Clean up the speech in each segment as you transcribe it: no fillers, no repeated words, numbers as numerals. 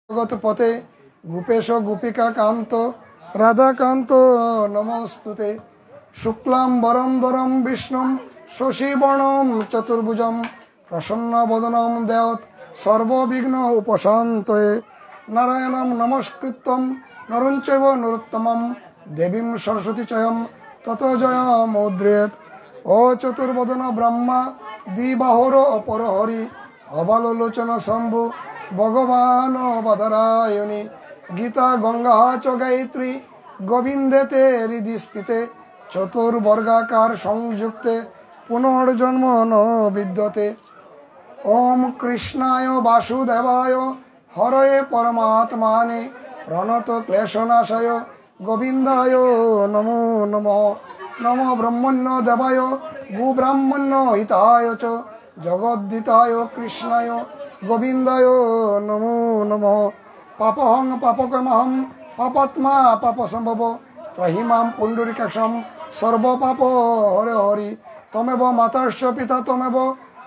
জগৎ পথে গোপেশ গোপিকা কান্ত রাধাকান্ত নমস্তুতে। শুক্লাম বরম ধরম বিষ্ণুম শশীবর্ণম চতুর্ভুজম প্রসন্ন বদনম দেয়ত সর্ববিঘ্ন উপশান্তয়ে। নারায়ণম নমস্কৃত্যম নরং চৈব নরোত্তমম দেবীম সরস্বতী চয়ম তত জয়মুদ্রেত। ও চতুর্বদন ব্রহ্মা দ্বিবাহুর অপরহরি অবলোচন শম্ভু ভগবান বদরায়ণী। গীতা গঙ্গা চ গায়ত্রী গোবিন্দেতে হৃদি স্থিতে চতুর্বর্গাকার সংযুক্তে পুনর্জন্ম ন বিদ্যতে। ওম কৃষ্ণায় বাসুদেবায় হরয়ে পরমাত্মানে প্রণত ক্লেশনাশায় গোবিন্দায় নমো নমঃ। নমো ব্রহ্মণ্য দেবায় গোব্রাহ্মণ্য হিতায় চ জগদ্ধিতায় কৃষ্ণায় গোবিন্দায় নমো নমঃ। পাপহং পাপকর্মহং পাপাত্মা পাপসম্ভব ত্রহিমাং পুণ্ডরীকাক্ষং সর্বপাপ হরে হরি। তমেব মাতাশ্চ পিতা তমেব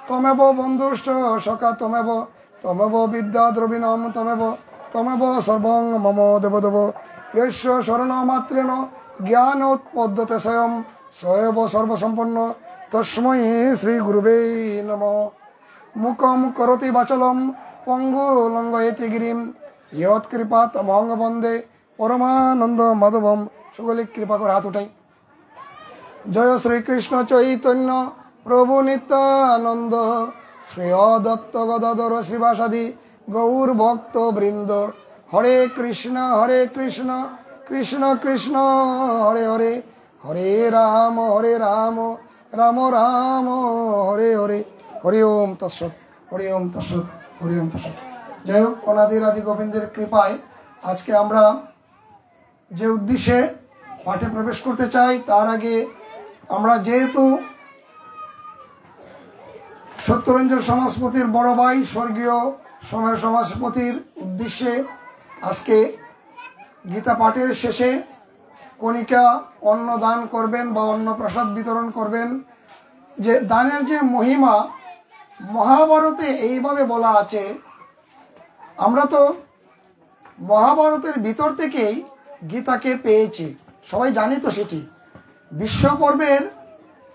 তমেব বন্ধুশ্চ সখা তমেব তমেব বিদ্যা দ্রবিণম তমেব তমেব সর্বং মম দেবদেব। য়স্য শরণমাত্রেণ জ্ঞানোৎপদ্যতে স্বয়ং সয়েব সর্বসম্পন্ন তস্मै শ্রী গুরুবে নমঃ। মুখম করোতি বাচলম পঙ্গু লঙ্ঘয়তি গিরিম ইয়ৎ কৃপা তমং বন্দে পরমানন্দ মাধবম। সকলে কৃপা করে হাত উঠাই। জয় শ্রীকৃষ্ণ চৈতন্য প্রভু নিত্যানন্দ শ্রী অদত্ত গদাধর শ্রীবাসাদি গৌর ভক্ত বৃন্দ। হরে কৃষ্ণ কৃষ্ণ কৃষ্ণ হরে হরে হরে রাম রাম রাম হরে হরে। হরি ওম তৎসৎ হরি ওম তৎসৎ হরি ওম তৎসৎ। যাই হোক, অনাদির আদি গোবিন্দের কৃপায় আজকে আমরা যে উদ্দেশ্যে পাঠে প্রবেশ করতে চাই, তার আগে আমরা যেহেতু সত্যরঞ্জন সমাজপতির বড় ভাই স্বর্গীয় সোমের সমাজপতির উদ্দেশ্যে আজকে গীতা পাঠের শেষে কণিকা অন্ন দান করবেন বা অন্ন প্রসাদ বিতরণ করবেন। যে দানের যে মহিমা মহাভারতে এইভাবে বলা আছে, আমরা তো মহাভারতের ভিতর থেকেই গীতাকে পেয়েছি, সবাই জানি তো সেটি। বিশ্ব পর্বের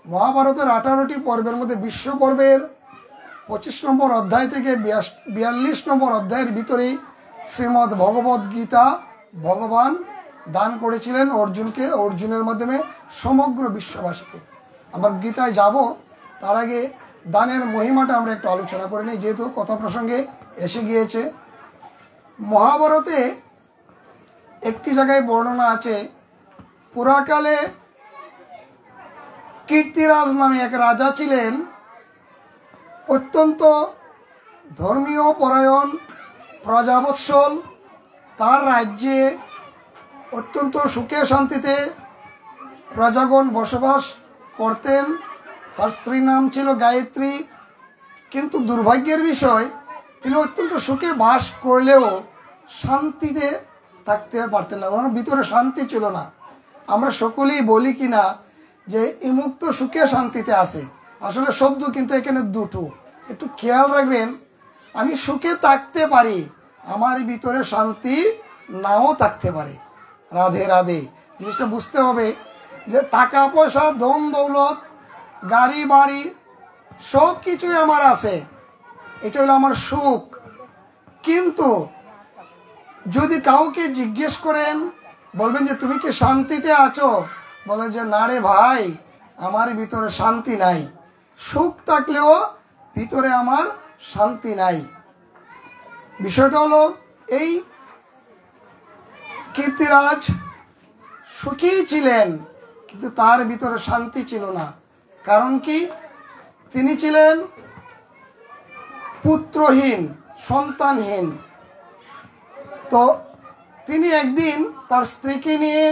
মহাভারতের 18টি পর্বের মধ্যে বিশ্ব পর্বের 25 নম্বর অধ্যায় থেকে 42 নম্বর অধ্যায়ের ভিতরেই শ্রীমদ্ ভগবদ গীতা ভগবান দান করেছিলেন অর্জুনকে, অর্জুনের মাধ্যমে সমগ্র বিশ্ববাসীকে। আমরা গীতায় যাব, তার আগে দানের মহিমাটা আমরা একটু আলোচনা করে নিই, যেহেতু কথা প্রসঙ্গে এসে গিয়েছে। মহাভারতে একটি জায়গায় বর্ণনা আছে, পুরাকালে কীর্তিরাজ নামে এক রাজা ছিলেন, অত্যন্ত ধর্মীয় পরায়ণ প্রজাবৎসল। তার রাজ্যে অত্যন্ত সুখে শান্তিতে প্রজাগণ বসবাস করতেন। তার স্ত্রীর নাম ছিল গায়ত্রী। কিন্তু দুর্ভাগ্যের বিষয়, তিনি অত্যন্ত সুখে বাস করলেও শান্তিতে থাকতে পারতেন না, ওনার ভিতরে শান্তি ছিল না। আমরা সকলেই বলি কিনা যে এই মুক্ত সুখে শান্তিতে আছে, আসলে শব্দ কিন্তু এখানে দুটো, একটু খেয়াল রাখবেন। আমি সুখে থাকতে পারি, আমার ভিতরে শান্তি নাও থাকতে পারে। রাধে রাধে। জিনিসটা বুঝতে হবে যে টাকা পয়সা ধন দৌলত গাড়ি বাড়ি সব কিছুই আমার আছে, এটা হলো আমার সুখ। কিন্তু যদি কাউকে জিজ্ঞেস করেন, বলবেন যে তুমি কি শান্তিতে আছো, বলে যে না রে ভাই, আমার ভিতরে শান্তি নাই। সুখ থাকলেও ভিতরে আমার শান্তি নাই। বিষয়টা হলো এই, কীর্তিরাজ সুখী ছিলেন কিন্তু তার ভিতরে শান্তি ছিল না। কারণ কি? তিনি ছিলেন পুত্রহীন, সন্তানহীন। তো তিনি একদিন তার স্ত্রীকে নিয়ে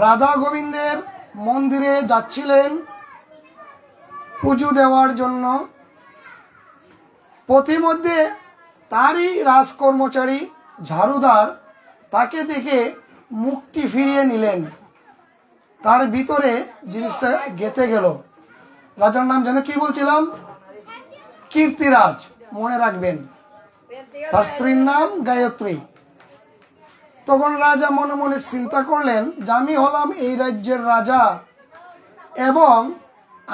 রাধা গোবিন্দের মন্দিরে যাচ্ছিলেন পুজো দেওয়ার জন্য। পথিমধ্যে তারই রাজকর্মচারী ঝাড়ুদার তাকে দেখে মুখটি ফিরিয়ে নিলেন। তার ভিতরে জিনিসটা গেঁথে গেল। রাজার নাম যেন কি বলছিলাম? কীর্তিরাজ। মনে রাখবেন, তার স্ত্রীর নাম গায়ত্রী। তখন রাজা মনে মনে চিন্তা করলেন যে আমি হলাম এই রাজ্যের রাজা এবং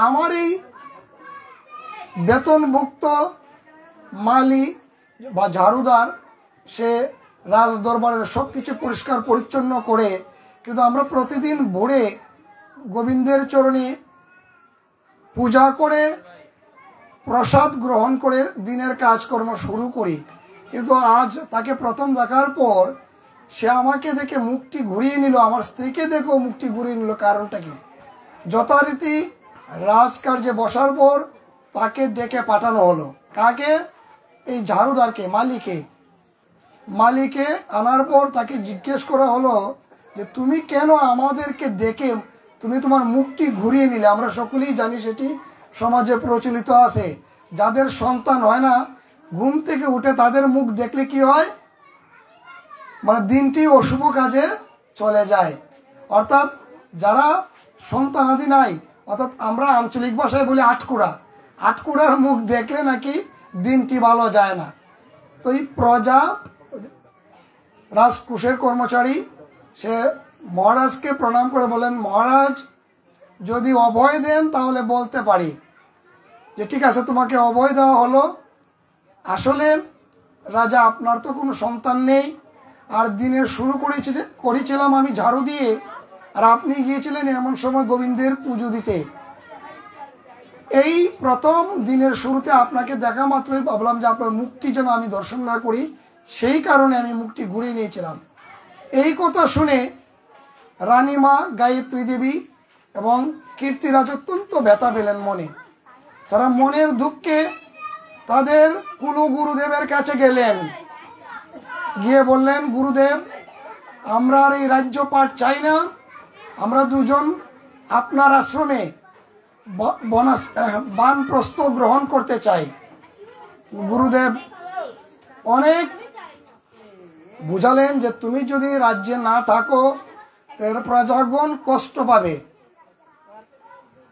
আমার এই বেতনভুক্ত মালি বা ঝাড়ুদার সে রাজ দরবারের সব কিছু পরিষ্কার পরিচ্ছন্ন করে, কিন্তু আমরা প্রতিদিন ভোরে গোবিন্দের চরণে পূজা করে প্রসাদ গ্রহণ করে দিনের কাজকর্ম শুরু করি, কিন্তু আজ তাকে প্রথম দেখার পর সে আমাকে দেখে মুখটি ঘুরিয়ে নিল, আমার স্ত্রীকে দেখেও মুখটি ঘুরিয়ে নিল। কারণটা কি? যথারীতি রাজকার্যে বসার পর তাকে ডেকে পাঠানো হলো। কাকে? এই ঝাড়ুদারকে, মালিকে আনার পর তাকে জিজ্ঞেস করা হলো যে তুমি কেন আমাদেরকে দেখে তুমি তোমার মুখটি ঘুরিয়ে নিলে? আমরা সকলেই জানি সেটি সমাজে প্রচলিত আছে, যাদের সন্তান হয় না ঘুম থেকে উঠে তাদের মুখ দেখলে কি হয়, মানে দিনটি অশুভ কাজে চলে যায়। অর্থাৎ যারা সন্তানাদি নাই, অর্থাৎ আমরা আঞ্চলিক ভাষায় বলি আটকুড়ার মুখ দেখলে নাকি দিনটি ভালো যায় না। তো এই প্রজা রাজকুশের কর্মচারী সে মহারাজকে প্রণাম করে বলেন, মহারাজ যদি অভয় দেন তাহলে বলতে পারি যে ঠিক আছে তোমাকে অভয় দেওয়া হলো। আসলে রাজা আপনার তো কোনো সন্তান নেই, আর দিনের শুরু করেছিলাম আমি ঝাড়ু দিয়ে, আর আপনি গিয়েছিলেন এমন সময় গোবিন্দের পুজো দিতে। এই প্রথম দিনের শুরুতে আপনাকে দেখা মাত্রই ভাবলাম যে আপনার মুখটি যেন আমি দর্শন না করি, সেই কারণে আমি মুখটি ঘুরিয়ে নিয়েছিলাম। এই কথা শুনে রানীমা গায়ত্রী দেবী এবং কীর্তিরাজ অত্যন্ত ব্যথা পেলেন মনে। তারা মনের দুঃখে তাদের কুলু গুরুদেবের কাছে গেলেন, গিয়ে বললেন, গুরুদেব আমরা আর এই রাজ্যপাট চাই না, আমরা দুজন আপনার আশ্রমে বানপ্রস্থ গ্রহণ করতে চাই। গুরুদেব অনেক বুঝালেন যে তুমি যদি রাজ্যে না থাকো এর প্রজাগণ কষ্ট পাবে,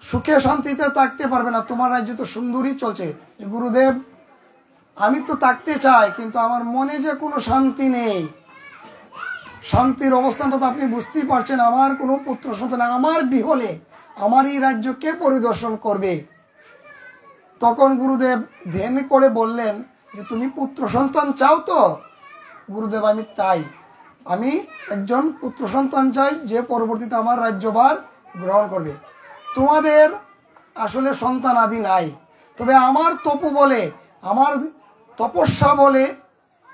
সুখে শান্তিতে থাকতে পারবে না, তোমার রাজ্য তো সুন্দরই চলছে। গুরুদেব আমি তো থাকতে চাই, কিন্তু আমার মনে যে কোনো শান্তি নেই, শান্তির অবস্থানটা তো আপনি বুঝতেই পারছেন, আমার কোনো পুত্র সন্তান, আমার বিহলে আমার এই রাজ্য কে পরিদর্শন করবে? তখন গুরুদেব ধ্যান করে বললেন যে তুমি পুত্র সন্তান চাও তো? গুরুদেব আমি চাই, আমি একজন পুত্র সন্তান চাই যে পরবর্তীতে আমার রাজ্যভার গ্রহণ করবে। তোমাদের আসলে সন্তান আদি নাই, তবে আমার তপু বলে, আমার তপস্যা বলে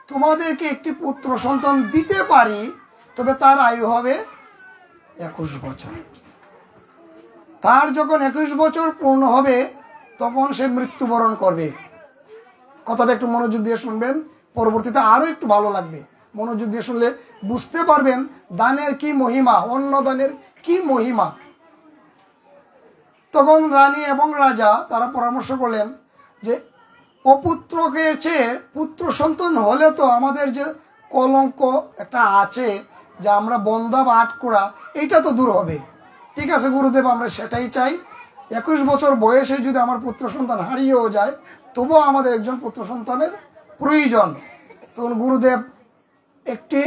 তোমাদেরকে একটি পুত্র সন্তান দিতে পারি, তবে তার আয়ু হবে 21 বছর। তার যখন 21 বছর পূর্ণ হবে তখন সে মৃত্যুবরণ করবে। কথাটা একটু মনোযোগ দিয়ে শুনবেন, পরবর্তীতে আরো একটু ভালো লাগবে। মনোযোগ দিয়ে শুনলে বুঝতে পারবেন দানের কি মহিমা, অন্ন দানের কি মহিমা। তখন রানী এবং রাজা তারা পরামর্শ করলেন যে অপুত্রকে চেয়ে পুত্র সন্তান হলে তো আমাদের যে কলঙ্ক একটা আছে যে আমরা বন্ধা বা আটকুড়া, এইটা তো দূর হবে। ঠিক আছে গুরুদেব আমরা সেটাই চাই, 21 বছর বয়সে যদি আমার পুত্র সন্তান হারিয়েও যায় তবুও আমাদের একজন পুত্র সন্তানের প্রয়োজন। তখন গুরুদেব একটি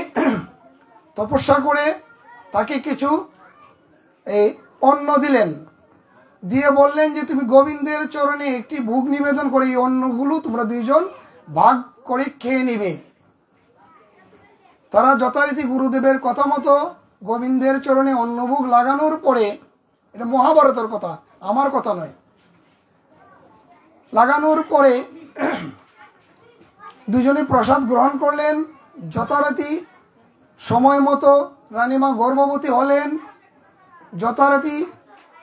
তপস্যা করে তাকে কিছু এই অন্ন দিলেন, দিয়ে বললেন যে তুমি গোবিন্দের চরণে একটি ভোগ নিবেদন করে এই অন্নগুলো তোমরা দুইজন ভাগ করে খেয়ে নিবে। তারা যথারীতি গুরুদেবের কথা মতো গোবিন্দের চরণে অন্নভোগ লাগানোর পরে, এটা মহাভারতের কথা আমার কথা নয়, লাগানোর পরে দুজনে প্রসাদ গ্রহণ করলেন। যথারীতি সময় মতো রানীমা গর্ভবতী হলেন, যথারীতি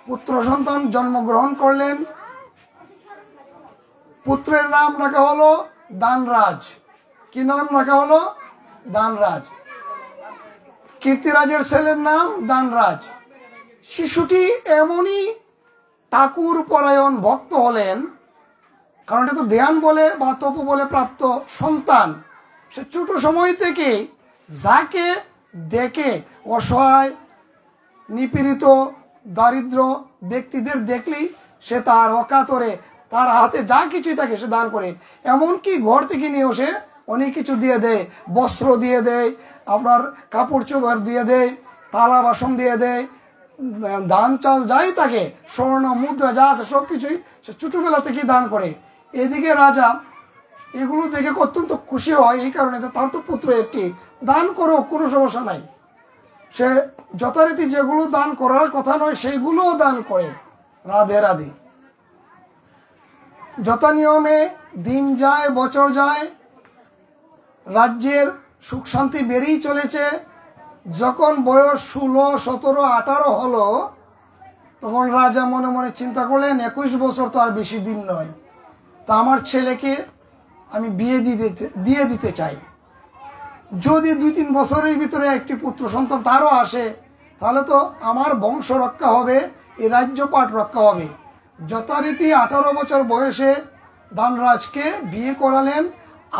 পুত্র সন্তান জন্মগ্রহণ করলেন। পুত্রের নাম রাখা হলো দানরাজ। কি নাম রাখা হলো? দানরাজ। কীর্তিরাজের ছেলের নাম দানরাজ। শিশুটি এমনই ঠাকুর পরায়ণ ভক্ত হলেন, কারণ এটা তো ধ্যান বলে বা তপু বলে প্রাপ্ত সন্তান। সে ছোট সময় থেকে যাকে দেখে অসহায় নিপীড়িত দারিদ্র ব্যক্তিদের দেখলেই সে তার অকাতরে তার হাতে যা কিছুই থাকে সে দান করে, এমনকি ঘর থেকে নিয়েও সে অনেক কিছু দিয়ে দেয়, বস্ত্র দিয়ে দেয়, আপনার কাপড় চোপড় দিয়ে দেয়, থালা বাসন দিয়ে দেয়, ধান চাল যাই থাকে, স্বর্ণ মুদ্রা যা আছে সব কিছুই সে ছোটবেলা থেকেই দান করে। এদিকে রাজা এগুলো দেখে অত্যন্ত খুশি হয়, এই কারণে তার তো পুত্র একটি, দান করো, কোনো সমস্যা নাই। সে যথারীতি যেগুলো দান করার কথা নয় সেইগুলোও দান করে। রাধে রাধে। যথা নিয়মে দিন যায়, বছর যায়, রাজ্যের সুখ শান্তি বেড়েই চলেছে। যখন বয়স 16, 17, 18 হলো, তখন রাজা মনে মনে চিন্তা করলেন 21 বছর তো আর বেশি দিন নয়, তা আমার ছেলেকে আমি বিয়ে দিয়ে দিতে চাই। যদি 2-3 বছরের ভিতরে একটি পুত্র সন্তান তারও আসে, তাহলে তো আমার বংশ রক্ষা হবে, এই রাজ্যপাট রক্ষা হবে। যথারীতি 18 বছর বয়সে দানরাজকে বিয়ে করালেন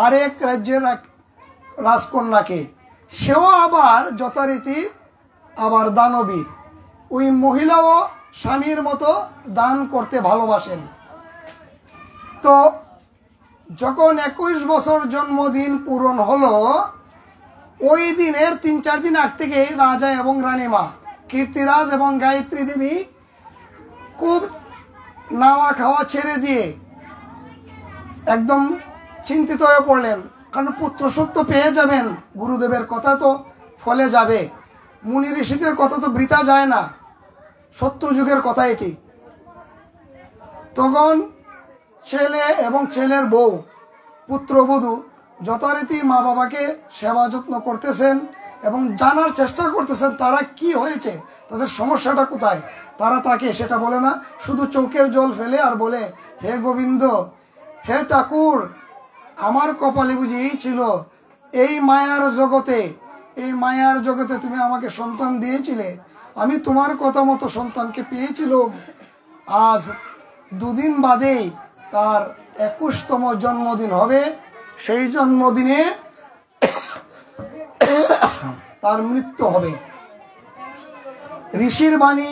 আরেক রাজ্যের রাজকন্যাকে। সেও আবার যথারীতি আবার দানবীর। ওই মহিলাও স্বামীর মতো দান করতে ভালোবাসেন। তো যখন 21 বছর জন্মদিন পূরণ হলো, ওই দিনের 3-4 দিন আগ থেকে রাজা এবং রানীমা কীর্তিরাজ এবং গায়ত্রী দেবী খুব নাওয়া খাওয়া ছেড়ে দিয়ে একদম চিন্তিত হয়ে পড়লেন। কারণ পুত্র সুখ তো পেয়ে যাবেন, গুরুদেবের কথা তো ফলে যাবে, মুনি ঋষিদের কথা তো বৃথা যায় না, সত্য যুগের কথা এটি। তখন ছেলে এবং ছেলের বউ, পুত্রবধূ যথারীতি মা বাবাকে সেবা যত্ন করতেছেন এবং জানার চেষ্টা করতেছেন তারা কি হয়েছে, তাদের সমস্যাটা কোথায়। তারা তাকে সেটা বলে না, শুধু চোখের জল ফেলে আর বলে, হে গোবিন্দ, হে ঠাকুর, আমার কপালে বুঝি এই ছিল, এই মায়ার জগতে তুমি আমাকে সন্তান দিয়েছিলে, আমি তোমার কথা মতো সন্তানকে পেয়েছিলাম। আজ 2 দিন বাদেই তার 21তম জন্মদিন হবে। সেই জন্মদিনে তার মৃত্যু হবে। ঋষির বাণী,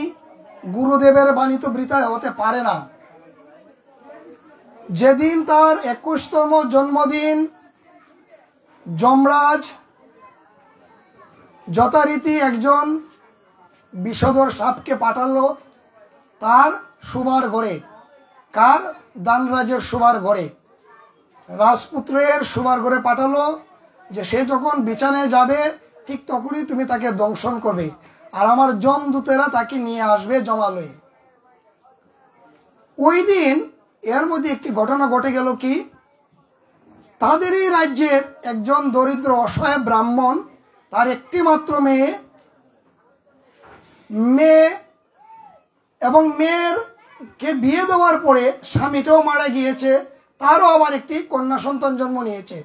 গুরুদেবের বাণী তো বৃথা হতে পারে না। যেদিন তার 21তম জন্মদিন, যমরাজ যথারীতি একজন বিষধর সাপকে পাঠালো তার শোবার ঘরে। কার? দানরাজের শোবার ঘরে, রাজপুত্রের শোবার ঘরে পাঠালো, যে সে যখন বিছানায় যাবে ঠিক তখনই তুমি তাকে দংশন করবে, আর আমার যমদূতেরা তাকে নিয়ে আসবে জমালয়ে। ওই দিন এর মধ্যে একটি ঘটনা ঘটে গেল কি, তাদেরই রাজ্যের একজন দরিদ্র অসহায় ব্রাহ্মণ, তার একটি মাত্র মেয়ে এবং মেয়েরকে বিয়ে দেওয়ার পরে স্বামীটাও মারা গিয়েছে, তারও আবার একটি কন্যা সন্তান জন্ম নিয়েছে।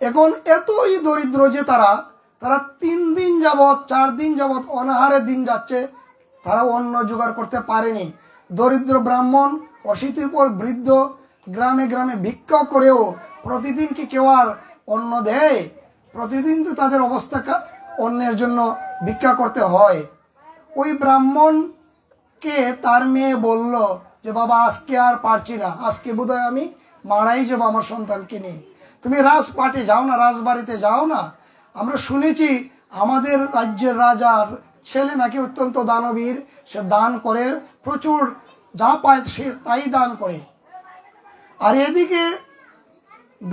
এখন এতই দরিদ্র যে তারা 3 দিন যাবৎ 4 দিন যাবৎ অনাহারে দিন যাচ্ছে, তারা অন্ন জোগাড় করতে পারেনি। দরিদ্র ব্রাহ্মণ, অশীতির পর বৃদ্ধ, গ্রামে গ্রামে ভিক্ষা করেও প্রতিদিন কি কেউ আর অন্ন দেয়? প্রতিদিন তো তাদের অবস্থা অন্যের জন্য ভিক্ষা করতে হয়। ওই ব্রাহ্মণকে তার মেয়ে বলল যে, বাবা আজকে আর পারছি না, আজকে বোধহয় আমি মারাই যাবো আমার সন্তানকে নিয়ে, তুমি রাজপাটে যাও না, রাজবাড়িতে যাও না। আমরা শুনেছি আমাদের রাজ্যের রাজার ছেলে নাকি অত্যন্ত দানবীর, সে দান করে, প্রচুর যা পায় সে তাই দান করে। আর এদিকে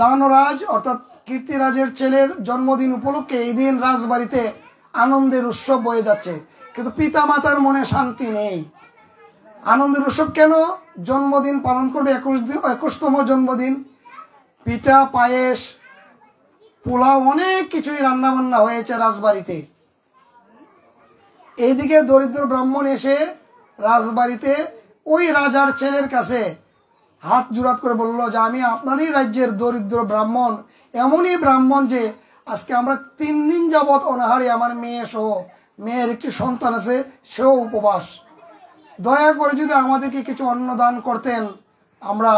দানরাজ অর্থাৎ কীর্তিরাজের ছেলের জন্মদিন উপলক্ষে এই দিন রাজবাড়িতে আনন্দের উৎসব বয়ে যাচ্ছে, কিন্তু পিতা মাতার মনে শান্তি নেই। আনন্দের উৎসব কেন? জন্মদিন পালন করবে, 21তম জন্মদিন, পিঠা, পায়েস, পোলাও, অনেক কিছুই রান্না বান্না হয়েছে রাজবাড়িতে। এইদিকে দরিদ্র ব্রাহ্মণ এসে রাজবাড়িতে ওই রাজার ছেলের কাছে হাত জোড়াত করে বলল যে, আমি আপনারই রাজ্যের দরিদ্র ব্রাহ্মণ, এমনই ব্রাহ্মণ যে আজকে আমরা 3 দিন যাবৎ অনাহারে, আমার মেয়ে সহ, মেয়ের একটি সন্তান আছে, সেও উপবাস। দয়া করে যদি আমাদেরকে কিছু অন্নদান করতেন, আমরা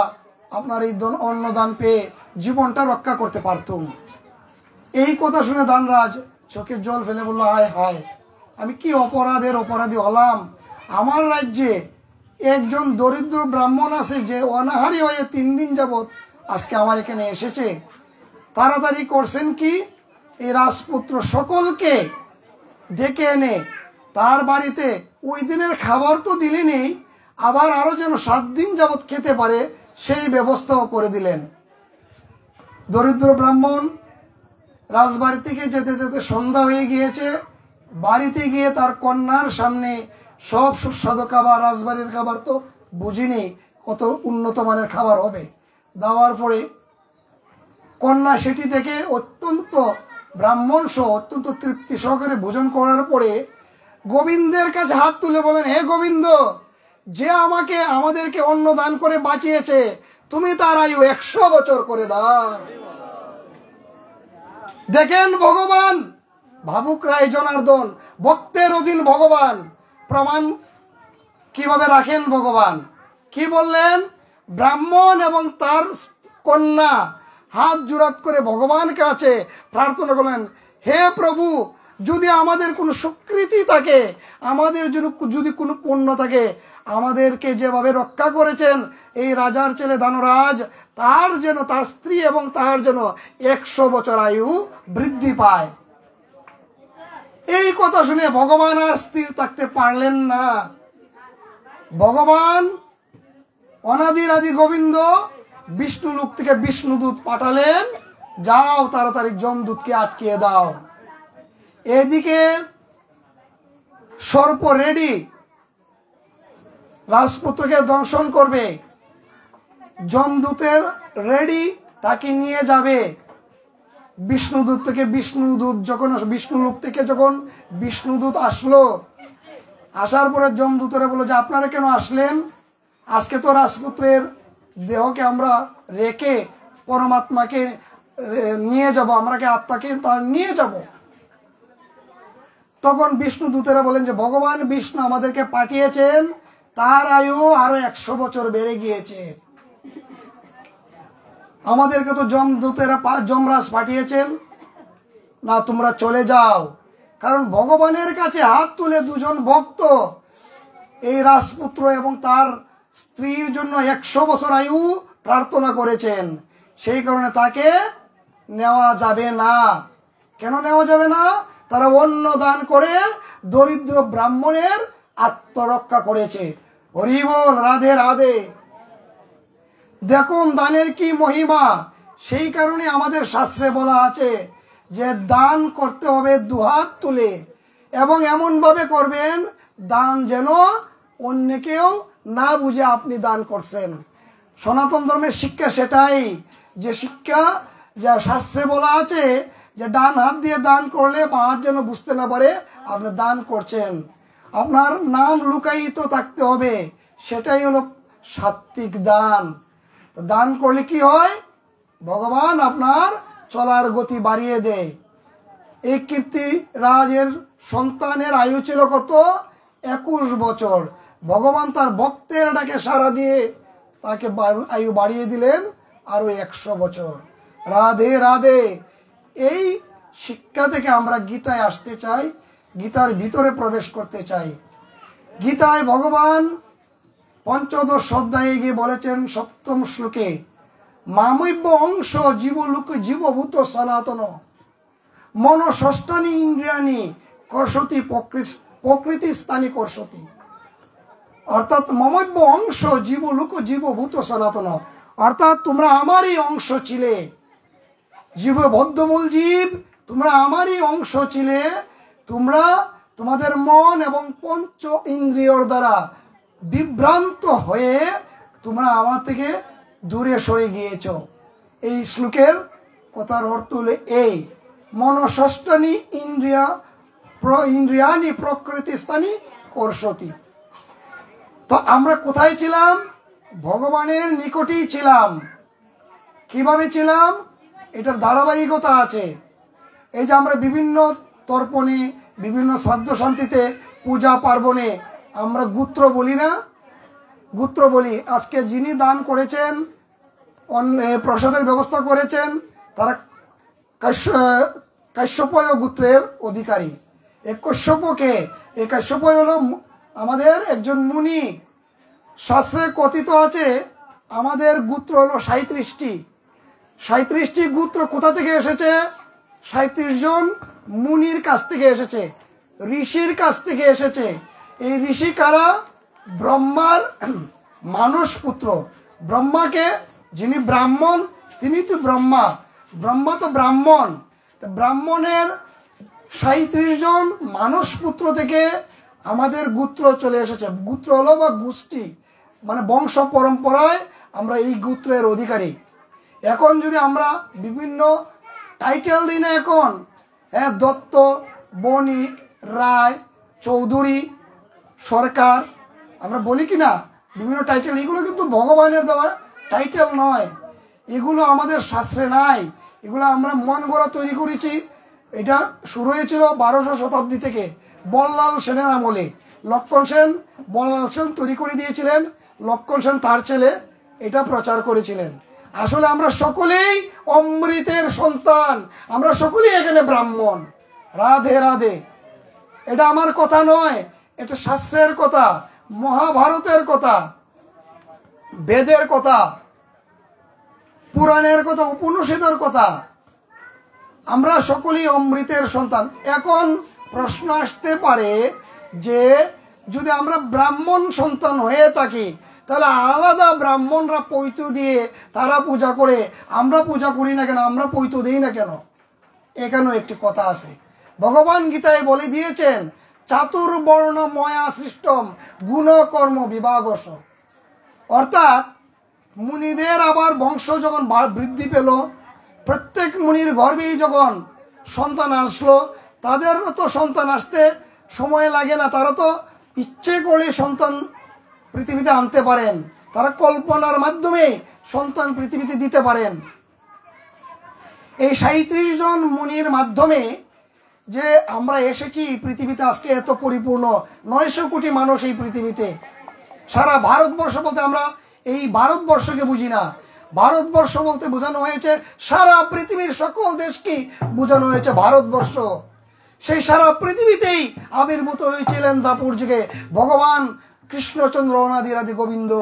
আপনার এই অন্নদান পেয়ে জীবনটা রক্ষা করতে পারতুম। এই কথা শুনে দানরাজ চোখের জল ফেলে বলল, হায় হায়, আমি কি অপরাধী হলাম। আমার রাজ্যে একজন দরিদ্র ব্রাহ্মণ আছে যে অনাহারী হয়ে 3 দিন যাবৎ আজকে আমার এখানে এসেছে, তাড়াতাড়ি করছেন কি, এই রাজপুত্র সকলকে ডেকে এনে তার বাড়িতে ওই দিনের খাবার তো দিলেনই, আবার আরো যেন 7 দিন যাবৎ খেতে পারে সেই ব্যবস্থাও করে দিলেন। দরিদ্র ব্রাহ্মণ রাজবাড়ি থেকে যেতে যেতে সন্ধ্যা হয়ে গিয়েছে। বাড়িতে গিয়ে তার কন্যার সামনে সব সুস্বাদু খাবার, রাজবাড়ির খাবার তো বুঝিনি কত উন্নত মানের খাবার হবে, দেওয়ার পরে কন্যা সেটি দেখে অত্যন্ত ব্রাহ্মণ সহ অত্যন্ত তৃপ্তি সহকারে ভোজন করার পরে গোবিন্দের কাছে হাত তুলে বলেন, হে গোবিন্দ, যে আমাদেরকে অন্ন দান করে বাঁচিয়েছে, তুমি তার আয়ু 100 বছর করে দাও। দেখেন ভগবান, ভাবুক রায় জনার্দন, ভক্তের অধীন ভগবান, প্রমাণ কিভাবে রাখেন ভগবান। কি বললেন? ব্রাহ্মণ এবং তার কন্যা হাত জোড়াত করে ভগবান কাছে প্রার্থনা করলেন, হে প্রভু, যদি আমাদের কোনো স্বীকৃতি থাকে, আমাদের যদি কোনো পুণ্য থাকে, আমাদেরকে যেভাবে রক্ষা করেছেন এই রাজার ছেলে দানরাজ, তার যেন, তার স্ত্রী এবং তার যেন 100 বছর আয়ু বৃদ্ধি পায়। এই কথা শুনে ভগবান আর স্থির থাকতে পারলেন না। ভগবান অনাদির আদি গোবিন্দ বিষ্ণু লোক থেকে বিষ্ণুদূত পাঠালেন, যাও তাড়াতাড়ি যমদূতকে আটকিয়ে দাও। এদিকে সর্প রেডি, রাজপুত্রকে দংশন করবে। যমদূতের রেডি, তাকে নিয়ে যাবে। বিষ্ণুদূত থেকে বিষ্ণুলোক থেকে যখন বিষ্ণুদূত আসলো, আসার পরে যমদূতরা বলল যে আপনারা কেন আসলেন? আজকে তো রাজপুত্রের দেহকে আমরা রেখে পরমাত্মাকে নিয়ে যাব, আমরা কি আত্মাকে নিয়ে যাব? তখন বিষ্ণুদূতেরা বলেন যে ভগবান বিষ্ণু আমাদেরকে পাঠিয়েছেন, তার আয়ু আরো 100 বছর বেড়ে গিয়েছে। আমাদেরকে তো যমরাজ পাঠিয়েছেন, না তোমরা চলে যাও। কারণ ভগবানের কাছে হাত তুলে 2 জন ভক্ত এই রাজপুত্র এবং তার স্ত্রীর জন্য 100 বছর আয়ু প্রার্থনা করেছেন, সেই কারণে তাকে নেওয়া যাবে না। কেন নেওয়া যাবে না? তারা অন্ন দান করে দরিদ্র ব্রাহ্মণের আত্মরক্ষা করেছে। হরি বল, রাধে রাধে। দেখুন দানের কি মহিমা। সেই কারণে আমাদের শাস্ত্রে বলা আছে যে দান করতে হবে 2 হাত তুলে, এবং এমন ভাবে করবেন দান যেন অন্য কেউ না বুঝে আপনি দান করছেন। সনাতন ধর্মের শিক্ষা সেটাই, যে শিক্ষা যা শাস্ত্রে বলা আছে যে ডান হাত দিয়ে দান করলে বা হাত যেন বুঝতে না পারে আপনি দান করছেন। আপনার নাম লুকায়িত থাকতে হবে, সেটাই হলো সাত্বিক দান। দান করলে কি হয়? ভগবান আপনার চলার গতি বাড়িয়ে দেয়। এই কীর্তি রাজের সন্তানের আয়ু ছিল কত? 21 বছর। ভগবান তার ভক্তের ডাকে সাড়া দিয়ে তাকে আয়ু বাড়িয়ে দিলেন আরো 100 বছর। রাধে রাধে। এই শিক্ষা থেকে আমরা গীতায় আসতে চাই, গীতার ভিতরে প্রবেশ করতে চাই। গীতায় ভগবান 15 অধ্যায়ে গিয়ে বলেছেন 7ম শ্লোকে, মামৈব্য অংশ জীবভূত সনাতন মন ষষ্ঠানি ইন্দ্রিয়ানি কর্ষতি প্রকৃতি স্থানী কর্ষতি। অর্থাৎ মমৈব্য অংশ জীবভূত সনাতন, অর্থাৎ তোমরা আমারই অংশ ছিলে। জীববদ্ধমূল জীব, তোমরা আমারই অংশ ছিলে। তোমরা তোমাদের মন এবং 5 ইন্দ্রিয়র দ্বারা বিভ্রান্ত হয়ে তোমরা আমার থেকে দূরে সরে গিয়েছ। এই শ্লোকের কথার অর্থ হলো এই, মনষষ্ঠানি ইন্দ্রিয়ানি প্রকৃতি স্থানী কর্ষতি। তো আমরা কোথায় ছিলাম? ভগবানের নিকটেই ছিলাম। কিভাবে ছিলাম? এটার ধারাবাহিকতা আছে। এই যে আমরা বিভিন্ন তর্পণে, বিভিন্ন শ্রাদ্ধ শান্তিতে, পূজা পার্বণে আমরা গোত্র বলি না? গোত্র বলি। আজকে যিনি দান করেছেন, প্রসাদের ব্যবস্থা করেছেন, তারা কাশ্যপয় গোত্রের অধিকারী। এই কাশ্যপকে, এই কাশ্যপয় হলো আমাদের একজন মুনি। শাস্ত্রে কথিত আছে আমাদের গোত্র হলো 37টি। 37টি গোত্র কোথা থেকে এসেছে? 37 জন মুনির কাছ থেকে এসেছে, ঋষির কাছ থেকে এসেছে। এই ঋষি কারা? ব্রহ্মার মানস পুত্র। ব্রহ্মাকে, যিনি ব্রাহ্মণ তিনি তো ব্রহ্মা, ব্রহ্মা তো ব্রাহ্মণ। ব্রাহ্মণের 37 জন মানস পুত্র থেকে আমাদের গোত্র চলে এসেছে। গোত্র হলো বা গোষ্ঠী, মানে বংশ পরম্পরায় আমরা এই গোত্রের অধিকারী। এখন যদি আমরা বিভিন্ন টাইটেল দিই না, এখন হ্যাঁ, দত্ত, বণিক, রায়, চৌধুরী, সরকার, আমরা বলি কি না বিভিন্ন টাইটেল, এগুলো কিন্তু ভগবানের দেওয়া টাইটেল নয়, এগুলো আমাদের শাস্ত্রে নাই, এগুলো আমরা মন গড়া তৈরি করেছি। এটা শুরু হয়েছিল 1200 শতাব্দী থেকে, বল্লাল সেনের আমলে। লক্ষণ সেন, বল্লাল সেন তৈরি করে দিয়েছিলেন, লক্ষণ সেন তার ছেলে এটা প্রচার করেছিলেন। আসলে আমরা সকলেই অমৃতের সন্তান, আমরা সকলেই এখানে ব্রাহ্মণ। রাধে রাধে। এটা আমার কথা নয়, এটা শাস্ত্রের কথা, মহাভারতের কথা, বেদের কথা, পুরাণের কথা, উপনিষদের কথা। আমরা সকলেই অমৃতের সন্তান। এখন প্রশ্ন আসতে পারে যে যদি আমরা ব্রাহ্মণ সন্তান হয়ে থাকি, তাহলে আলাদা ব্রাহ্মণরা পৈত দিয়ে তারা পূজা করে, আমরা পূজা করি না কেন, আমরা পৈত দিই না কেন? এখানেও একটি কথা আছে। ভগবান গীতায় বলে দিয়েছেন, চাতুর্বর্ণ ময়া সৃষ্টম গুণকর্ম বিভাগস। অর্থাৎ মুনিদের আবার বংশ যখন বৃদ্ধি পেল, প্রত্যেক মুনির গর্ভেই যখন সন্তান আসলো, তাদেরও তো সন্তান আসতে সময় লাগে না, তারা তো ইচ্ছে করে সন্তান পৃথিবীতে আনতে পারেন, তারা কল্পনার মাধ্যমে সন্তান পৃথিবীতে দিতে পারেন। এই 37 জন মুনির মাধ্যমে যে আমরা এসেছি পৃথিবীতে, আজকে এত পরিপূর্ণ 900 কোটি মানুষ এই পৃথিবীতে। সারা ভারতবর্ষ বলতে আমরা এই ভারতবর্ষকে বুঝি না, ভারতবর্ষ বলতে বোঝানো হয়েছে সারা পৃথিবীর সকল দেশকে বোঝানো হয়েছে ভারতবর্ষ। সেই সারা পৃথিবীতেই আবির্ভূত হয়েছিলেন দাপুর যুগে ভগবান কৃষ্ণচন্দ্র অনাদি রাধি গোবিন্দ।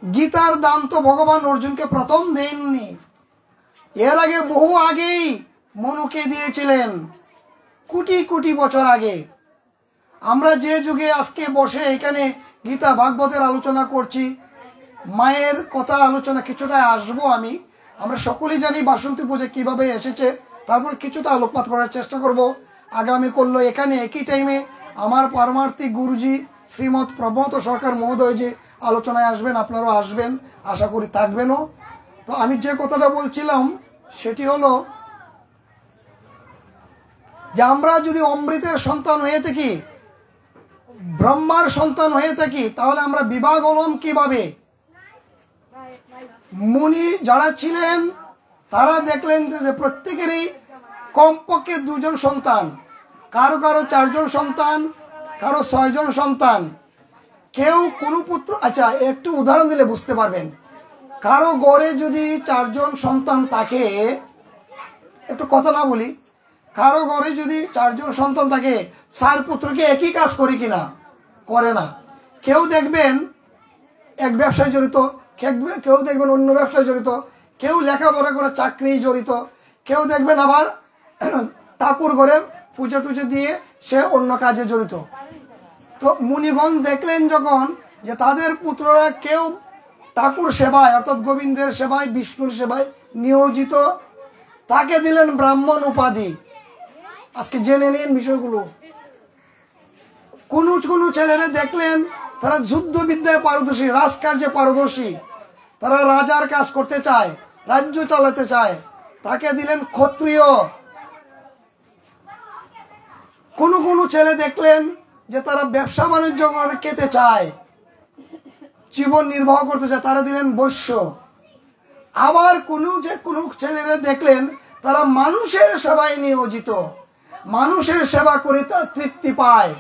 গীতার দান তো ভগবান অর্জুনকে প্রথম দেননি, এর আগে বহু আগেই মনুকে দিয়েছিলেন, কোটি কোটি বছর আগে। আমরা যে যুগে আজকে বসে এখানে গীতা ভাগবতের আলোচনা করছি, মায়ের কথা আলোচনা কিছুটা আসবো আমি। আমরা সকলেই জানি বাসন্তী পূজা কিভাবে এসেছে, তারপর কিছুটা আলোকপাত করার চেষ্টা করব। আগামী করলো এখানে একই টাইমে আমার পারমার্থিক গুরুজি শ্রীমৎ প্রবত সরকার মহোদয় যে আলোচনায় আসবেন, আপনারাও আসবেন, আশা করি থাকবেনও। তো আমি যে কথাটা বলছিলাম সেটি হলো যে আমরা যদি অমৃতের সন্তান হয়ে থাকি, ব্রহ্মার সন্তান হয়ে থাকি, তাহলে আমরা বিবাহ হলাম কিভাবে? মুনি যারা ছিলেন তারা দেখলেন যে প্রত্যেকেরই কমপক্ষে 2 জন সন্তান, কারো কারো 4 জন সন্তান, কারো 6 জন সন্তান, কেউ কোনো পুত্র। আচ্ছা, একটু উদাহরণ দিলে বুঝতে পারবেন। কারো ঘরে যদি 4 জন সন্তান থাকে, একটু কথা না বলি, কারো ঘরে যদি 4 জন সন্তান থাকে, 4 পুত্রকে একই কাজ করে কিনা? করে না। কেউ দেখবেন এক ব্যবসায় জড়িত, কেউ দেখবেন অন্য ব্যবসায় জড়িত, কেউ লেখাপড়া করে চাকরি জড়িত, কেউ দেখবেন আবার ঠাকুর ঘরে পুজো টুজো দিয়ে সে অন্য কাজে জড়িত। তো মুনিগণ দেখলেন যখন যে তাদের পুত্ররা কেউ ঠাকুর সেবায় অর্থাৎ গোবিন্দের সেবায়, বিষ্ণুর সেবায় নিয়োজিত, তাকে দিলেন ব্রাহ্মণ উপাধি। আজকে জেনে নিন বিষয়গুলো। কোনো কোনো ছেলেরা দেখলেন তারা যুদ্ধবিদ্যায় পারদর্শী, রাজকার্যে পারদর্শী, তারা রাজার কাজ করতে চায়, রাজ্য চালাতে চায়, তাকে দিলেন ক্ষত্রিয়। কোনো কোনো ছেলে দেখলেন যে তারা ব্যবসা বাণিজ্য খেতে চায়, জীবন নির্বাহ করতে চায়, তারা দিলেন বৈশ্য। আবার কোনো ছেলেরা দেখলেন তারা মানুষের সেবায় নিয়োজিত, মানুষের সেবা করে তা তৃপ্তি পায়,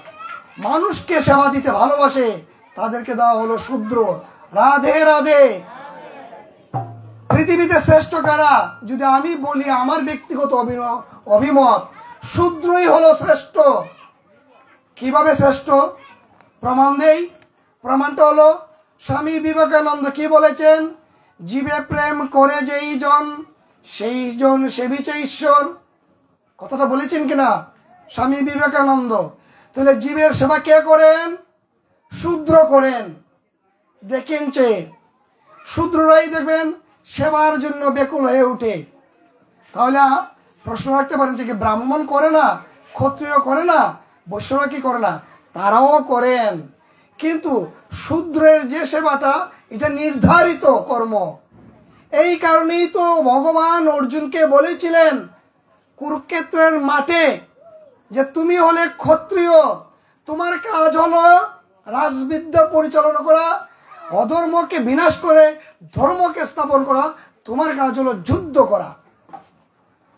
মানুষকে সেবা দিতে ভালোবাসে, তাদেরকে দেওয়া হলো শূদ্র। রাধে রাধে। পৃথিবীতে শ্রেষ্ঠ কারা? যদি আমি বলি আমার ব্যক্তিগত অভিমত, শূদ্রই হলো শ্রেষ্ঠ। কিভাবে শ্রেষ্ঠ? প্রমাণ দেই। প্রমাণটা হলো স্বামী বিবেকানন্দ কি বলেছেন? জীবে প্রেম করে যেই জন সেই জন সেবিছে ঈশ্বর। কথাটা বলেছেন কিনা স্বামী বিবেকানন্দ? তাহলে জীবের সেবা কে করেন? শূদ্র করেন। দেখেন চেয়ে শূদ্ররাই দেখবেন সেবার জন্য বেকুল হয়ে ওঠে। তাহলে প্রশ্ন রাখতে পারেন যে কি ব্রাহ্মণ করে না, ক্ষত্রিয় করে না, বৈশ্যরা কি করে না? তারাও করেন, কিন্তু শূদ্রের যে সেবাটা এটা নির্ধারিত কর্ম। এই কারণেই তো ভগবান অর্জুনকে বলেছিলেন কুরুক্ষেত্রের মাঠে যে তুমি হলে ক্ষত্রিয়, তোমার কাজ হলো রাজবিদ্যা পরিচালনা করা, অধর্মকে বিনাশ করে ধর্মকে স্থাপন করা, তোমার কাজ হলো যুদ্ধ করা।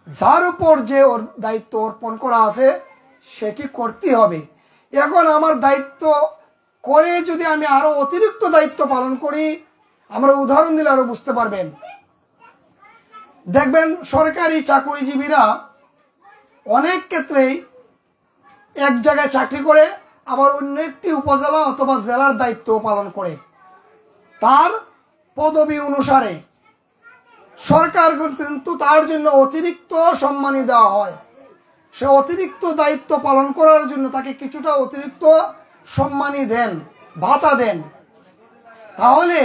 যার উপর যে ওর দায়িত্ব অর্পণ করা আছে সেটি করতে হবে। এখন আমার দায়িত্ব করে যদি আমি আরো অতিরিক্ত দায়িত্ব পালন করি, আমরা উদাহরণ দিলে আরো বুঝতে পারবেন। দেখবেন সরকারি চাকরিজীবীরা অনেক ক্ষেত্রেই এক জায়গায় চাকরি করে আবার অন্য একটি উপজেলা অথবা জেলার দায়িত্ব পালন করে, তার পদবি অনুসারে সরকার কিন্তু তার জন্য অতিরিক্ত সম্মানী দেওয়া হয়। সে অতিরিক্ত দায়িত্ব পালন করার জন্য তাকে কিছুটা অতিরিক্ত সম্মানী দেন, ভাতা দেন। তাহলে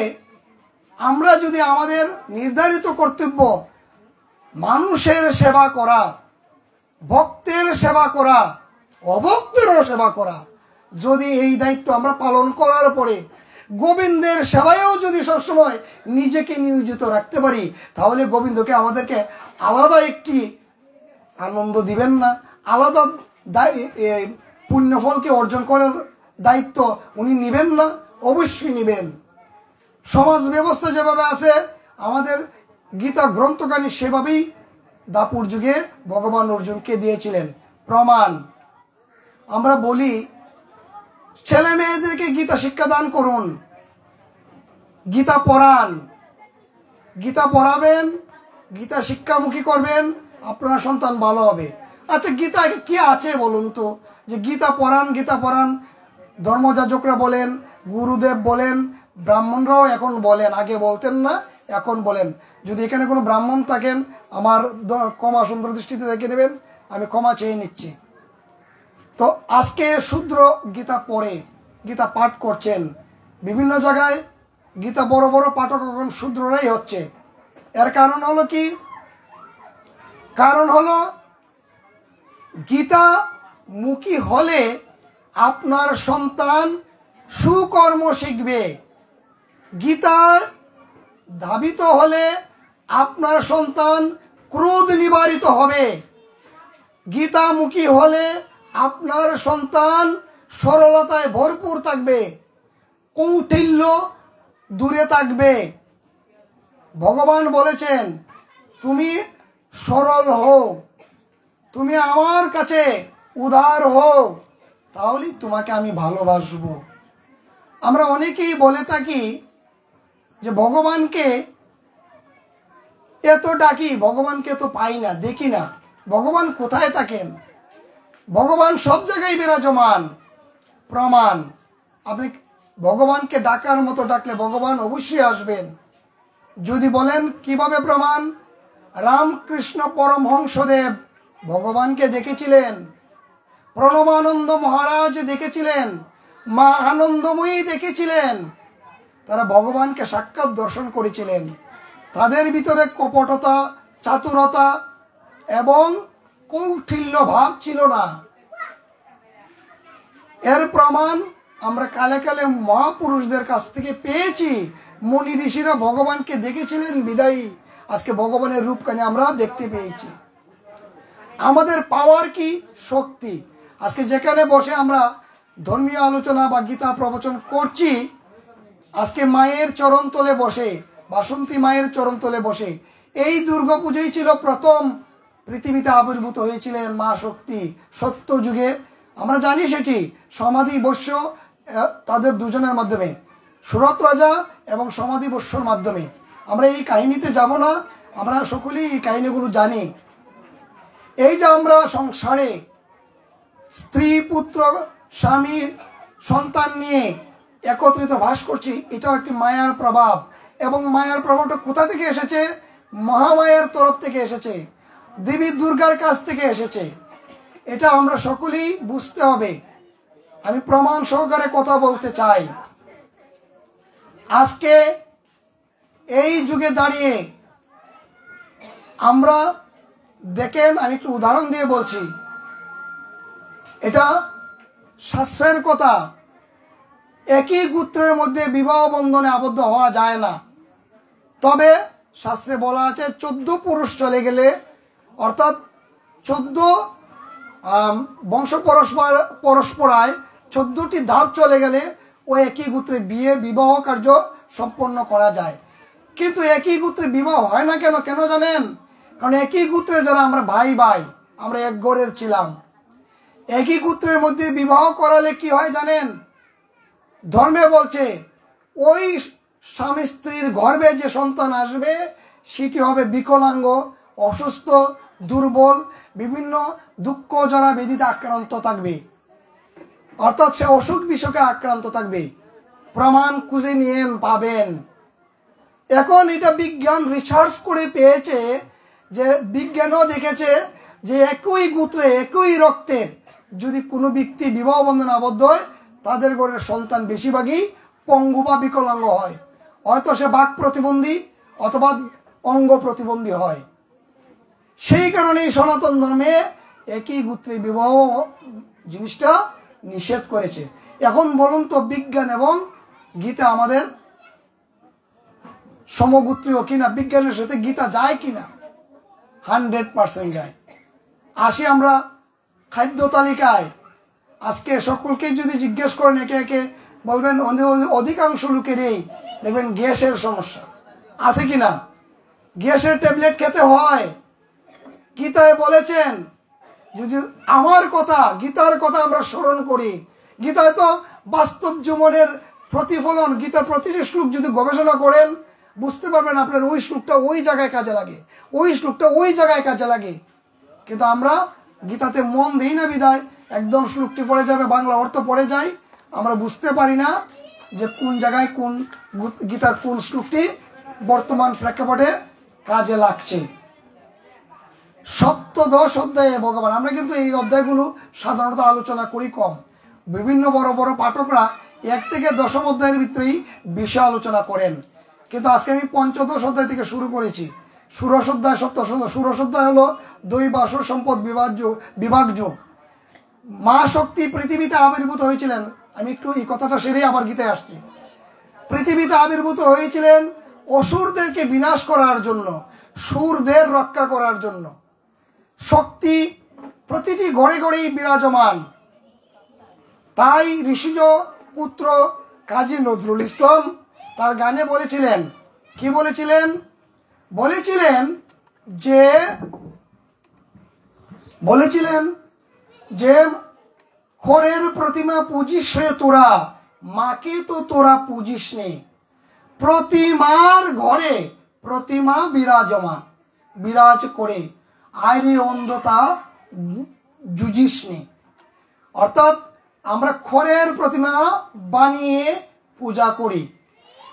আমরা যদি আমাদের নির্ধারিত কর্তব্য মানুষের সেবা করা, ভক্তের সেবা করা, অভক্তেরও সেবা করা, যদি এই দায়িত্ব আমরা পালন করার পরে গোবিন্দের সেবায়ও যদি সবসময় নিজেকে নিয়োজিত রাখতে পারি, তাহলে গোবিন্দকে আমাদেরকে আলাদা একটি আনন্দ দিবেন না? আলাদা পুণ্যফলকে অর্জন করার দায়িত্ব উনি নিবেন না? অবশ্যই নিবেন। সমাজ ব্যবস্থা যেভাবে আছে, আমাদের গীতা গ্রন্থকারী সেভাবেই দাপুর যুগে ভগবান অর্জুনকে দিয়েছিলেন। প্রমাণ আমরা বলি, ছেলে মেয়েদেরকে গীতা শিক্ষা দান করুন, গীতা পড়ান, গীতা পড়াবেন, গীতা শিক্ষামুখী করবেন, আপনার সন্তান ভালো হবে। আচ্ছা, গীতা কি আছে বলুন তো? যে গীতা পড়ান, গীতা পড়ান, ধর্মযাজকরা বলেন, গুরুদেব বলেন, ব্রাহ্মণরাও এখন বলেন, আগে বলতেন না, এখন বলেন। যদি এখানে কোনো ব্রাহ্মণ থাকেন, আমার ক্ষমা সুন্দর দৃষ্টিতে দেখে নেবেন, আমি ক্ষমা চেয়ে নিচ্ছি। তো আজকে শূদ্র গীতা পড়ে, গীতা পাঠ করছেন বিভিন্ন জায়গায়, গীতা বড় বড় পাঠক এখন শূদ্ররাই হচ্ছে। এর কারণ হলো কি? কারণ হলো গীতা মুখী হলে আপনার সন্তান সুকর্ম শিখবে, গীতা ধাবিত হলে আপনার সন্তান ক্রোধ নিবারিত হবে, গীতামুখী হলে আপনার সন্তান সরলতায় ভরপুর থাকবে, কৌটিল্য দূরে থাকবে। ভগবান বলেছেন তুমি সরল হও, তুমি আমার কাছে উদার হও, তাহলেই তোমাকে আমি ভালোবাসবো। আমরা অনেকেই বলে থাকি যে ভগবানকে এত ডাকি, ভগবানকে তো পাই না, দেখি না, ভগবান কোথায় থাকেন? ভগবান সব জায়গায় বিরাজমান। প্রমাণ, আপনি ভগবানকে ডাকার মতো ডাকলে ভগবান অবশ্যই আসবেন। যদি বলেন কিভাবে প্রমাণ? রামকৃষ্ণ পরমহংসদেব ভগবানকে দেখেছিলেন, প্রণবানন্দ মহারাজ দেখেছিলেন, মা আনন্দময়ী দেখেছিলেন, তারা ভগবানকে সাক্ষাৎ দর্শন করেছিলেন। তাদের ভিতরে কপটতা, চাতুরতা এবং কৌটিল্য ভাব ছিল না। এর প্রমাণ আমরা কালে কালে মহাপুরুষদের কাছ থেকে পেয়েছি। মুনি ঋষিরা ভগবানকে দেখেছিলেন বিদায়ী আজকে ভগবানের রূপখানি আমরা দেখতে পেয়েছি। আমাদের পাওয়ার কি? শক্তি। আজকে যেখানে বসে আমরা ধর্মীয় আলোচনা বা গীতা প্রবচন করছি, আজকে মায়ের চরণতলে বসে, বাসন্তী মায়ের চরণতলে বসে, এই দুর্গাপূজাই ছিল প্রথম পৃথিবীতে আবির্ভূত হয়েছিলেন মা শক্তি সত্য যুগে। আমরা জানি সেটি সমাধি বৈশ্য তাদের দুজনের মাধ্যমে, সুরত রাজা এবং সমাধি বৈশ্যর মাধ্যমে। আমরা এই কাহিনীতে যাব না, আমরা সকলেই এই কাহিনীগুলো জানি। এই যে আমরা সংসারে স্ত্রী পুত্র স্বামী সন্তান নিয়ে একত্রিত বাস করছি, এটাও একটি মায়ার প্রভাব। এবং মায়ার প্রভাবটা কোথা থেকে এসেছে? মহামায়ার তরফ থেকে এসেছে, দেবী দুর্গার কাছ থেকে এসেছে। এটা আমরা সকলেই বুঝতে হবে। আমি প্রমাণ সহকারে কথা বলতে চাই। আজকে এই যুগে দাঁড়িয়ে আমরা দেখেন, আমি একটু উদাহরণ দিয়ে বলছি, এটা শাস্ত্রের কথা। একই গোত্রের মধ্যে বিবাহ বন্ধনে আবদ্ধ হওয়া যায় না। তবে শাস্ত্রে বলা আছে 14 পুরুষ চলে গেলে, অর্থাৎ 14 বংশ পরস্পরায় 14টি ধাপ চলে গেলে ওই একই গোত্রে বিবাহ কার্য সম্পন্ন করা যায়। কিন্তু একই গোত্রে বিবাহ হয় না কেন? কেন জানেন? কারণ একই গোত্রের যারা আমরা ভাই ভাই, আমরা এক ঘরের ছিলাম। একই গোত্রের মধ্যে বিবাহ করালে কি হয় জানেন? ধর্মে বলছে ওই স্বামী স্ত্রীর গর্ভে যে সন্তান আসবে সেটি হবে বিকলাঙ্গ, অসুস্থ, দুর্বল, বিভিন্ন দুঃখ জরা ব্যাধিতে আক্রান্ত থাকবে, অর্থাৎ সে অসুখ বিসুখে আক্রান্ত থাকবে। প্রমাণ খুঁজে নিয়ে পাবেন। এখন এটা বিজ্ঞান রিসার্চ করে পেয়েছে যে, বিজ্ঞানও দেখেছে যে একই গোত্রে একই রক্তের যদি কোনো ব্যক্তি বিবাহ বন্ধনে আবদ্ধ হয়, তাদের ঘরের সন্তান বেশিরভাগই পঙ্গু বা বিকলাঙ্গ হয়। হয়তো সে বাক প্রতিবন্ধী অথবা অঙ্গ প্রতিবন্ধী হয়। সেই কারণেই সনাতন ধর্মে একই গোত্রে বিবাহ জিনিসটা নিষেধ করেছে। এখন বলুন তো, বিজ্ঞান এবং গীতা আমাদের সমগোত্রীয় কিনা? বিজ্ঞানের সাথে গীতা যায় কিনা? 100% যায়। আসি আমরা খাদ্য তালিকায়। আজকে সকলকে যদি জিজ্ঞেস করেন একে একে, বলবেন অধিকাংশ লোকেরই দেখবেন গ্যাসের সমস্যা আছে কিনা। গ্যাসের ট্যাবলেট খেতে হয়। গীতায় বলেছেন, যদি আমার কথা, গীতার কথা আমরা স্মরণ করি, গীতায় তো বাস্তব জীবনের প্রতিফলন। গীতার প্রতিটি শ্লোক যদি গবেষণা করেন বুঝতে পারবেন আপনার ওই শ্লোকটা ওই জায়গায় কাজে লাগে, ওই শ্লোকটা ওই জায়গায় কাজে লাগে। কিন্তু আমরা গীতাতে মন দিই না বিদায় একদম শ্লোকটি পড়ে যাবে, বাংলা অর্থ পড়ে যায়, আমরা বুঝতে পারি না যে কোন জায়গায় কোন গীতার কোন শ্লোকটি বর্তমান প্রেক্ষাপটে কাজে লাগছে। সপ্তদশ অধ্যায়ে ভগবান, আমরা কিন্তু এই অধ্যায়গুলো সাধারণত আলোচনা করি কম। বিভিন্ন বড় বড় পাঠকরা 1 থেকে 10 অধ্যায়ের ভিতরেই বিষয় আলোচনা করেন। কিন্তু আজকে আমি পঞ্চদশ অধ্যায় থেকে শুরু করেছি। ষোড়শ অধ্যায়, সপ্তদশ অধ্যায়। ষোড়শ অধ্যায় হলো দৈব আসর সম্পদ বিভাগ যোগ। মা শক্তি পৃথিবীতে আবির্ভূত হয়েছিলেন। আমি একটু এই কথাটা সেরে আবার গীতায় আসছি। পৃথিবীতে আবির্ভূত হয়েছিলেন অসুরদেরকে বিনাশ করার জন্য, সুরদের রক্ষা করার জন্য। শক্তি প্রতিটি ঘরে ঘরেই বিরাজমান। তাই ঋষিজ পুত্র কাজী নজরুল ইসলাম তার গানে বলেছিলেন, কি বলেছিলেন? বলেছিলেন যে খড়ের প্রতিমা পুজিস রে তোরা, মাকে তো তোরা পুজিস নে। প্রতিমার ঘরে প্রতিমা বিরাজ করে, আয়রে অন্ধতা জুজিস নে। অর্থাৎ আমরা খড়ের প্রতিমা বানিয়ে পূজা করি,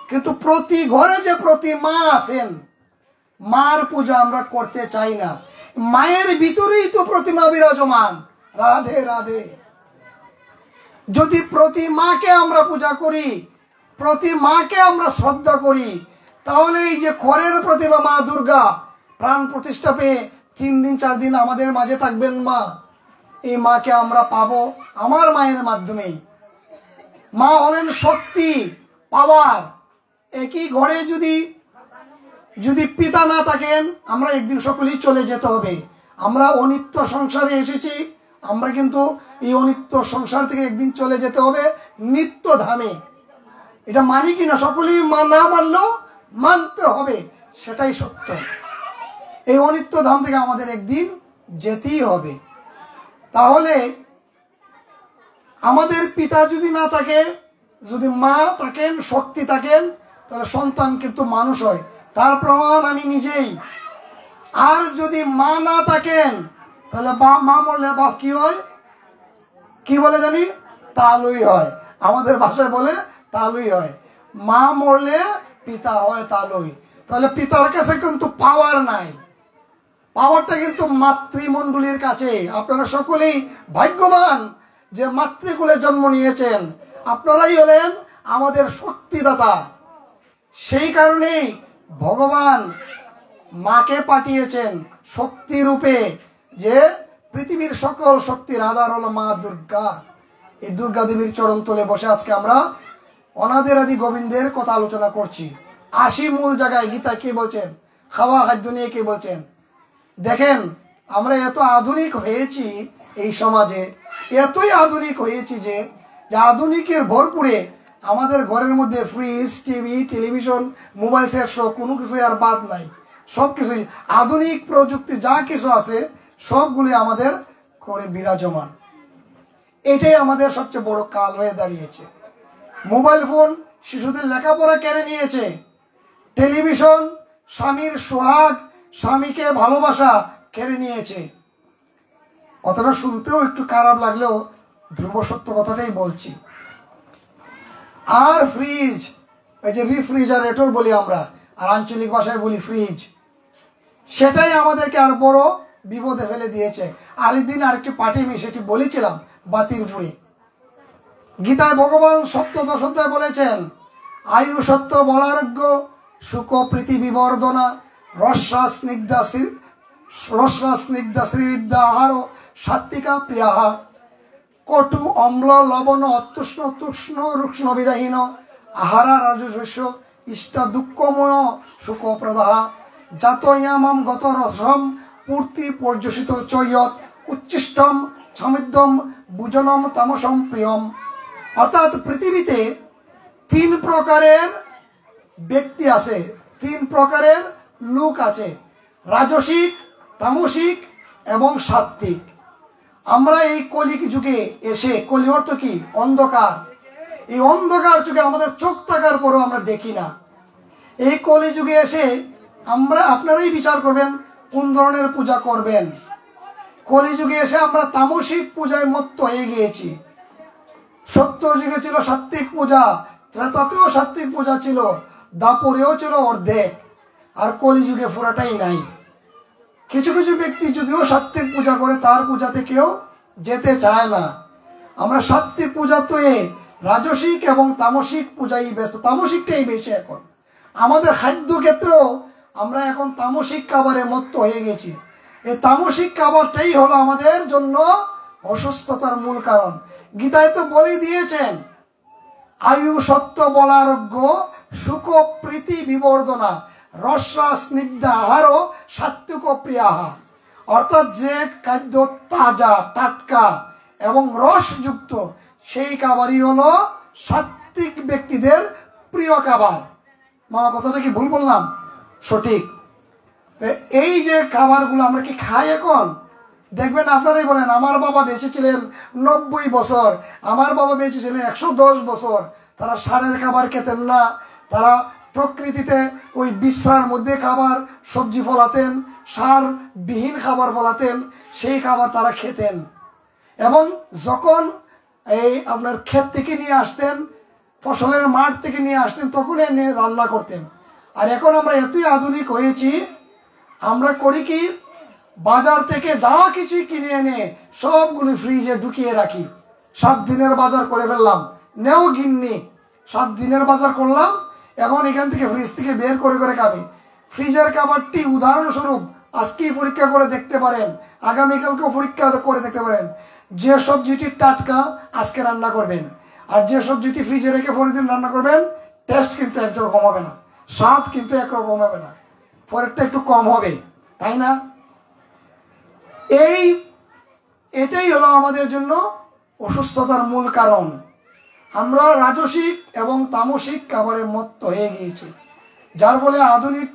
কিন্তু প্রতি ঘরে যে প্রতিমা আছেন, মার পূজা আমরা করতে চাই না। মায়ের ভিতরেই তো প্রতিমা বিরাজমান। রাধে রাধে। যদি প্রতিমাকে আমরা পূজা করি, প্রতিমাকে আমরা শ্রদ্ধা করি, তাহলে এই যে খড়ের প্রতিমা মা দুর্গা প্রাণ প্রতিষ্ঠা পেয়ে 3 দিন 4 দিন আমাদের মাঝে থাকবেন মা, এই মাকে আমরা পাবো আমার মায়ের মাধ্যমেই। মা হলেন শক্তি, পাওয়ার। একই ঘরে যদি পিতা না থাকেন, আমরা একদিন সকলেই চলে যেতে হবে। আমরা অনিত্য সংসারে এসেছি, আমরা কিন্তু এই অনিত্য সংসার থেকে একদিন চলে যেতে হবে নিত্য ধামে। এটা মানি কিনা? সকলেই না মানলেও মানতে হবে, সেটাই সত্য। এই অনিত্য ধাম থেকে আমাদের একদিন যেতেই হবে। তাহলে আমাদের পিতা যদি না থাকে, যদি মা থাকেন, শক্তি থাকেন, তাহলে সন্তান কিন্তু মানুষ হয়। তার প্রমাণ আমি নিজেই। আর যদি মা না থাকেন, তাহলে মা মরলে বাপ কি হয়? কি বলে জানি? তালুই হয়। আমাদের ভাষায় বলে তালুই হয়, মা মরলে পিতা হয় তালুই। তাহলে পিতার কাছে কিন্তু পাওয়ার নাই, পাওয়ারটা কিন্তু মাতৃমণ্ডলীর কাছে। আপনারা সকলেই ভাগ্যবান যে মাতৃকুলে জন্ম নিয়েছেন, আপনারাই হলেন আমাদের শক্তিদাতা। সেই কারণেই ভগবান মাকে পাঠিয়েছেন শক্তি রূপে, যে পৃথিবীর সকল শক্তির আধার হলো মা দুর্গা। এই দুর্গা দেবীর চরণ তলে বসে আজকে আমরা অনাদের আদি গোবিন্দের কথা আলোচনা করছি। ৮০ মূল জায়গায় গীতা কি বলছেন, খাওয়া খাদ্য নিয়ে কি বলছেন। দেখেন আমরা এত আধুনিক হয়েছি এই সমাজে, এতই আধুনিক হয়েছি যে আধুনিকের ভরপুরে আমাদের ঘরের মধ্যে fridge, TV, television, mobile set সহ কোনো কিছুই আর বাদ নাই। সব কিছুই আধুনিক প্রযুক্তি যা কিছু আছে সবগুলি আমাদের ঘরে বিরাজমান। এটাই আমাদের সবচেয়ে বড় কাল হয়ে দাঁড়িয়েছে। মোবাইল ফোন শিশুদের লেখাপড়া কেড়ে নিয়েছে, টেলিভিশন স্বামীর সোহাগ, স্বামীকে ভালোবাসা কেড়ে নিয়েছে। কথাটা শুনতেও একটু খারাপ লাগলেও ধ্রুব সত্য কথাটাই বলছি। আর ফ্রিজ, এই যে রিফ্রিজারেটর বলি আমরা, আর আঞ্চলিক ভাষায় বলি ফ্রিজ, সেটাই আমাদেরকে আর বড় বিপদে ফেলে দিয়েছে। আরেকদিন আরেকটি পাঠে আমি সেটি বলেছিলাম বাতিলপুরে। গীতায় ভগবান সপ্তদশ অধ্যায় বলেছেন, আয়ু সত্য বলারোগ্য সুখ প্রীতি বিবর্ধনা রস্যা স্নিগ্ধা শ্রীবিদ্যা আহার সাত্বিকা প্রিয়াহা কটু অম্ল লবণ অতুষ্ণ তুষ্ণ রুক্ষ্ণ বিদাহীন আহারা রাজশস্য ইষ্টা দুঃখময় সুখপ্রদাহা জাত ইয়ামাম গত রসম পূর্তি পর্যসিত চৈয়ত উচ্ছিষ্টম সমৃদ্ধম বুজনম তামসম প্রিয়ম। অর্থাৎ পৃথিবীতে 3 প্রকারের ব্যক্তি আছে, 3 প্রকারের লোক আছে, রাজসিক, তামসিক এবং সাত্ত্বিক। আমরা এই কলি যুগে এসে, কলি অর্থ কি? অন্ধকার। এই অন্ধকার যুগে আমাদের চোখ থাকার পরও আমরা দেখি না। এই কলি যুগে এসে আপনারাই বিচার করবেন কোন ধরনের পূজা করবেন। কলি যুগে এসে আমরা তামসিক পূজায় মত্ত হয়ে গিয়েছি। সত্য যুগে ছিল সাত্ত্বিক পূজা, ত্রেতাতেও সাত্ত্বিক পূজা ছিল, দাপরেও ছিল অর্ধেক, আর কলি যুগে পুরাটাই নাই। কিছু কিছু ব্যক্তি যদিও সাত্ত্বিক পূজা করে, তার পূজাতে কেউ যেতে চায় না। আমরা সাত্ত্বিক পূজা তো রাজসিক এবং তামসিক পূজাই ব্যস্ত, তামসিকটাই বেশি এখন। আমাদের খাদ্য ক্ষেত্রেও আমরা এখন তামসিক খাবারে মত্ত হয়ে গেছি। এই তামসিক খাবারটাই হলো আমাদের জন্য অসুস্থতার মূল কারণ। গীতায় তো বলে দিয়েছেন, আয়ু সত্য বলারোগ্য সুখ প্রীতি বিবর্ধনা রসা স্নিগ্ধা আহার সাত্বিক প্রিয়াহা। অর্থাৎ যে খাদ্য তাজা, টাটকা এবং রসযুক্ত, সেই খাবারই হলো সাত্বিক ব্যক্তিদের প্রিয় খাবার। মামা কথাটা কি ভুল বললাম? সঠিক। এই যে খাবারগুলো আমরা কি খাই এখন, দেখবেন আপনারাই বলেন, আমার বাবা বেঁচে ছিলেন 90 বছর, আমার বাবা বেঁচে ছিলেন 110 বছর। তারা সারের খাবার খেতেন না, তারা প্রকৃতিতে ওই বিশ্রার মধ্যে খাবার সবজি ফলাতেন, সার বিহীন খাবার ফলাতেন, সেই খাবার তারা খেতেন। এবং যখন এই আপনার ক্ষেত থেকে নিয়ে আসতেন, ফসলের মাঠ থেকে নিয়ে আসতেন, তখন এনে রান্না করতেন। আর এখন আমরা এতই আধুনিক হয়েছি, আমরা করি কি, বাজার থেকে যা কিছুই কিনে এনে সবগুলো ফ্রিজে ঢুকিয়ে রাখি। 7 দিনের বাজার করে ফেললাম, নেও গিন্নি 7 দিনের বাজার করলাম, এখন এখান থেকে ফ্রিজ থেকে বের করে করে খাবে। ফ্রিজের খাবারটি উদাহরণস্বরূপ আজকেই পরীক্ষা করে দেখতে পারেন, আগামীকালকেও পরীক্ষা করে দেখতে পারেন। যে সবজিটি টাটকা আজকে রান্না করবেন, আর যে সবজিটি ফ্রিজে রেখে পরের দিন রান্না করবেন, টেস্ট কিন্তু একরকম হবে না, স্বাদ কিন্তু একরকম হবে না, পরেরটা একটু কম হবে, তাই না? এটাই হলো আমাদের জন্য অসুস্থতার মূল কারণ। আমরা রাজসিক এবং তামসিক খাবারে মত্ত হয়ে গিয়েছি, যার ফলে আধুনিক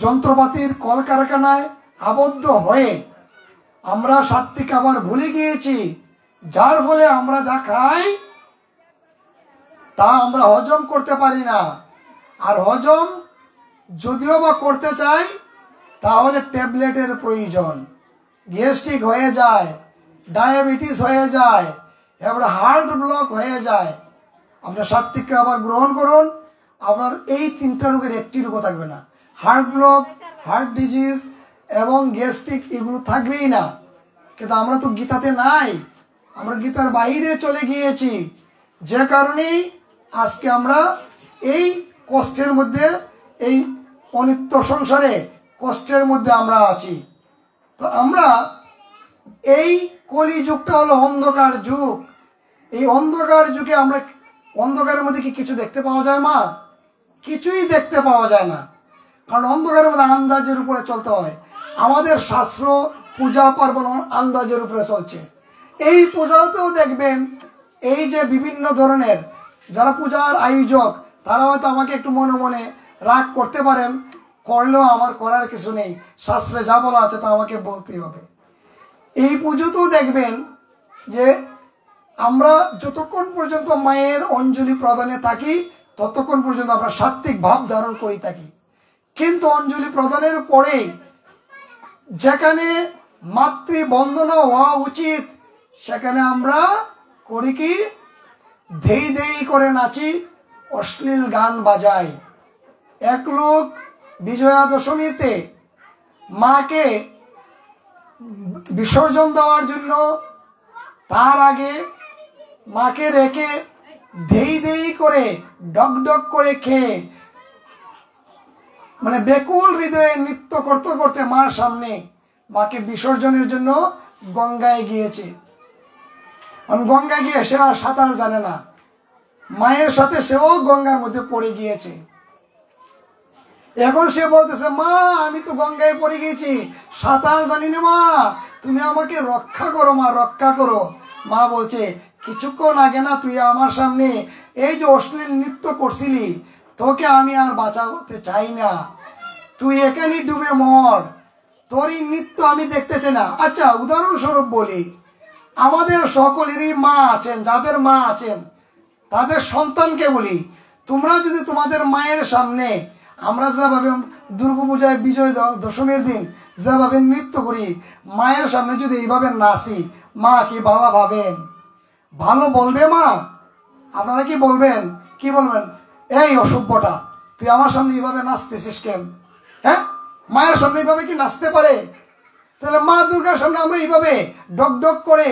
যন্ত্রপাতির কলকারখানায় আবদ্ধ হয়ে আমরা সাত্বিক খাবার ভুলে গিয়েছি, যার ফলে আমরা যা খাই তা আমরা হজম করতে পারি না। আর হজম যদিও বা করতে চাই, তাহলে ট্যাবলেটের প্রয়োজন, গ্যাস্ট্রিক হয়ে যায়, ডায়াবেটিস হয়ে যায়, এবার হার্ট ব্লক হয়ে যায়। আপনার সাত্বিকরা আবার গ্রহণ করুন, আপনার এই 3টা রোগের একটি রোগও থাকবে না। হার্ট ব্লক, হার্ট ডিজিজ এবং গ্যাস্ট্রিক এগুলো থাকবেই না। কিন্তু আমরা তো গীতাতে নাই, আমরা গীতার বাইরে চলে গিয়েছি, যে কারণেই আজকে আমরা এই কষ্টের মধ্যে, এই অনিত্য সংসারে কষ্টের মধ্যে আমরা আছি। তো আমরা এই কলি যুগটা হলো অন্ধকার যুগ। এই অন্ধকার যুগে আমরা, অন্ধকারের মধ্যে কি কিছু দেখতে পাওয়া যায় মা? কিছুই দেখতে পাওয়া যায় না, কারণ অন্ধকারের মধ্যে আন্দাজের উপরে চলতে হয়। আমাদের শাস্ত্র পূজা পার্বণ আন্দাজের উপরে চলছে। এই পূজাতেও দেখবেন এই যে বিভিন্ন ধরনের যারা পূজার আয়োজক, তারা হয়তো আমাকে একটু মনে মনে রাগ করতে পারেন, করলেও আমার করার কিছু নেই, শাস্ত্রে যা বলা আছে তা আমাকে বলতেই হবে। এই পুজোতেও দেখবেন যে আমরা যতক্ষণ পর্যন্ত মায়ের অঞ্জলি প্রদানে থাকি ততক্ষণ পর্যন্ত আমরা সাত্ত্বিক ভাব ধারণ করি থাকি। কিন্তু অঞ্জলি প্রদানের পরে যেখানে মাতৃবন্দনা হওয়া উচিত সেখানে আমরা করি কি, ধেই ধেই করে নাচি, অশ্লীল গান বাজাই। এক লোক বিজয়া দশমীতে মাকে বিসর্জন দেওয়ার জন্য তার আগে মাকে রেখে ধেই ধেই করে ডক ডক করে খেয়ে, মানে বেকুল হৃদয়ে নৃত্য করতে করতে মার সামনে মাকে বিসর্জনের জন্য গঙ্গায় গিয়েছে। গঙ্গায় গিয়ে সে আর সাঁতার জানে না, মায়ের সাথে সেও গঙ্গার মধ্যে পড়ে গিয়েছে। এখন সে বলতেছে, মা আমি তো গঙ্গায় পড়ে গিয়েছি, সাঁতার জানি না মা, তুমি আমাকে রক্ষা করো মা, রক্ষা করো। মা বলছে, কিছুক্ষণ আগে না তুই আমার সামনে এই যে অশ্লীল নৃত্য করছিলি, তোকে আমি আর বাঁচাতে চাই না, তুই এখানেই ডুবে মর, তোর এই নৃত্য আমি দেখতে চাই না। আচ্ছা উদাহরণস্বরূপ বলি, আমাদের সকলেরই মা আছেন, যাদের মা আছেন তাদের সন্তানকে বলি, তোমরা যদি তোমাদের মায়ের সামনে আমরা যেভাবে দুর্গাপূজায় বিজয় দশমীর দিন যেভাবে নৃত্য করি, মায়ের সামনে যদি এইভাবে নাচি, মা কি ভালো ভাবেন? ভালো বলবে মা? আপনারা কি বলবেন? কি বলবেন, এই অসভ্যটা তুই আমার সামনে এইভাবে নাচতেছিস কেন? হ্যাঁ, মায়ের সামনে এইভাবে কি নাচতে পারে? তাহলে মা দুর্গার সামনে আমরা এইভাবে ডক ডক করে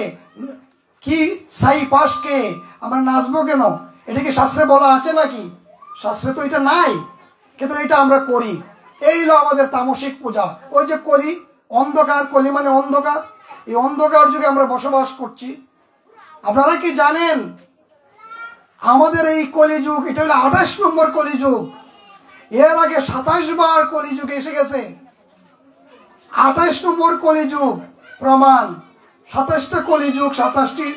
কি সাই পাশকে আমরা নাচবো কেন? এটা কি শাস্ত্রে বলা আছে নাকি? শাস্ত্রে তো এটা নাই, কিন্তু এটা আমরা করি। এই হলো আমাদের তামসিক পূজা। ওই যে কলি, অন্ধকার, কলি মানে অন্ধকার, এই অন্ধকার যুগে আমরা বসবাস করছি। আপনারা কি জানেন আমাদের এই কলিযুগ, এটা হলো 28 নম্বর কলিযুগ। এর আগে 27 বার কলিযুগ এসে গেছে। 28 নম্বর কলিযুগ প্রমাণ। 27টা কলিযুগ, 27টি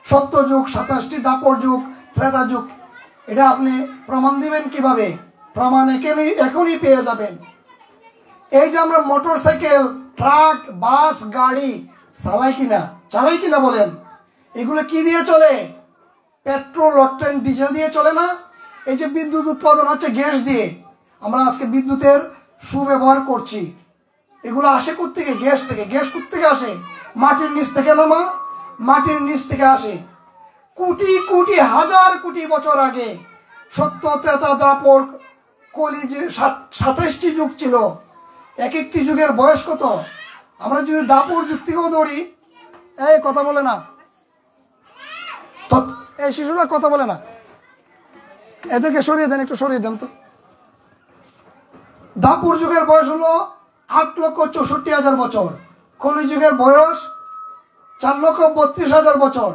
সত্যযুগ, 27টি দাপর যুগ, ত্রেতা যুগ। এটা আপনি প্রমাণ দিবেন কিভাবে? প্রমাণ এখনই পেয়ে যাবেন। এই যে আমরা মোটর সাইকেল, ট্রাক, বাস, গাড়ি চালাই কিনা বলেন, এগুলো কি দিয়ে চলে? পেট্রোল, অকটেন, ডিজেল দিয়ে চলে না? এই যে বিদ্যুৎ উৎপাদন হচ্ছে গ্যাস দিয়ে, আমরা আজকে বিদ্যুতের সুব্যবহার করছি। এগুলো আসে কোত্থেকে? গ্যাস থেকে। গ্যাস কোত্থেকে আসে? মাটির নিচ থেকে না মা? মাটির নিচ থেকে আসে। কোটি কোটি হাজার কোটি বছর আগে সত্য, ত্রেতা, দ্বাপর, কলি যে 27টি যুগ ছিল, এক একটি যুগের বয়স কত? আমরা যদি দাপর যুগ থেকেও ধরি, এই কথা বলে না, এই শিশুরা কথা বলে না, এদেরকে সরিয়ে দেন, একটু সরিয়ে দেন তো। দাপর যুগের বয়স হলো 8,64,000 বছর, কলি যুগের বয়স 4,32,000 বছর।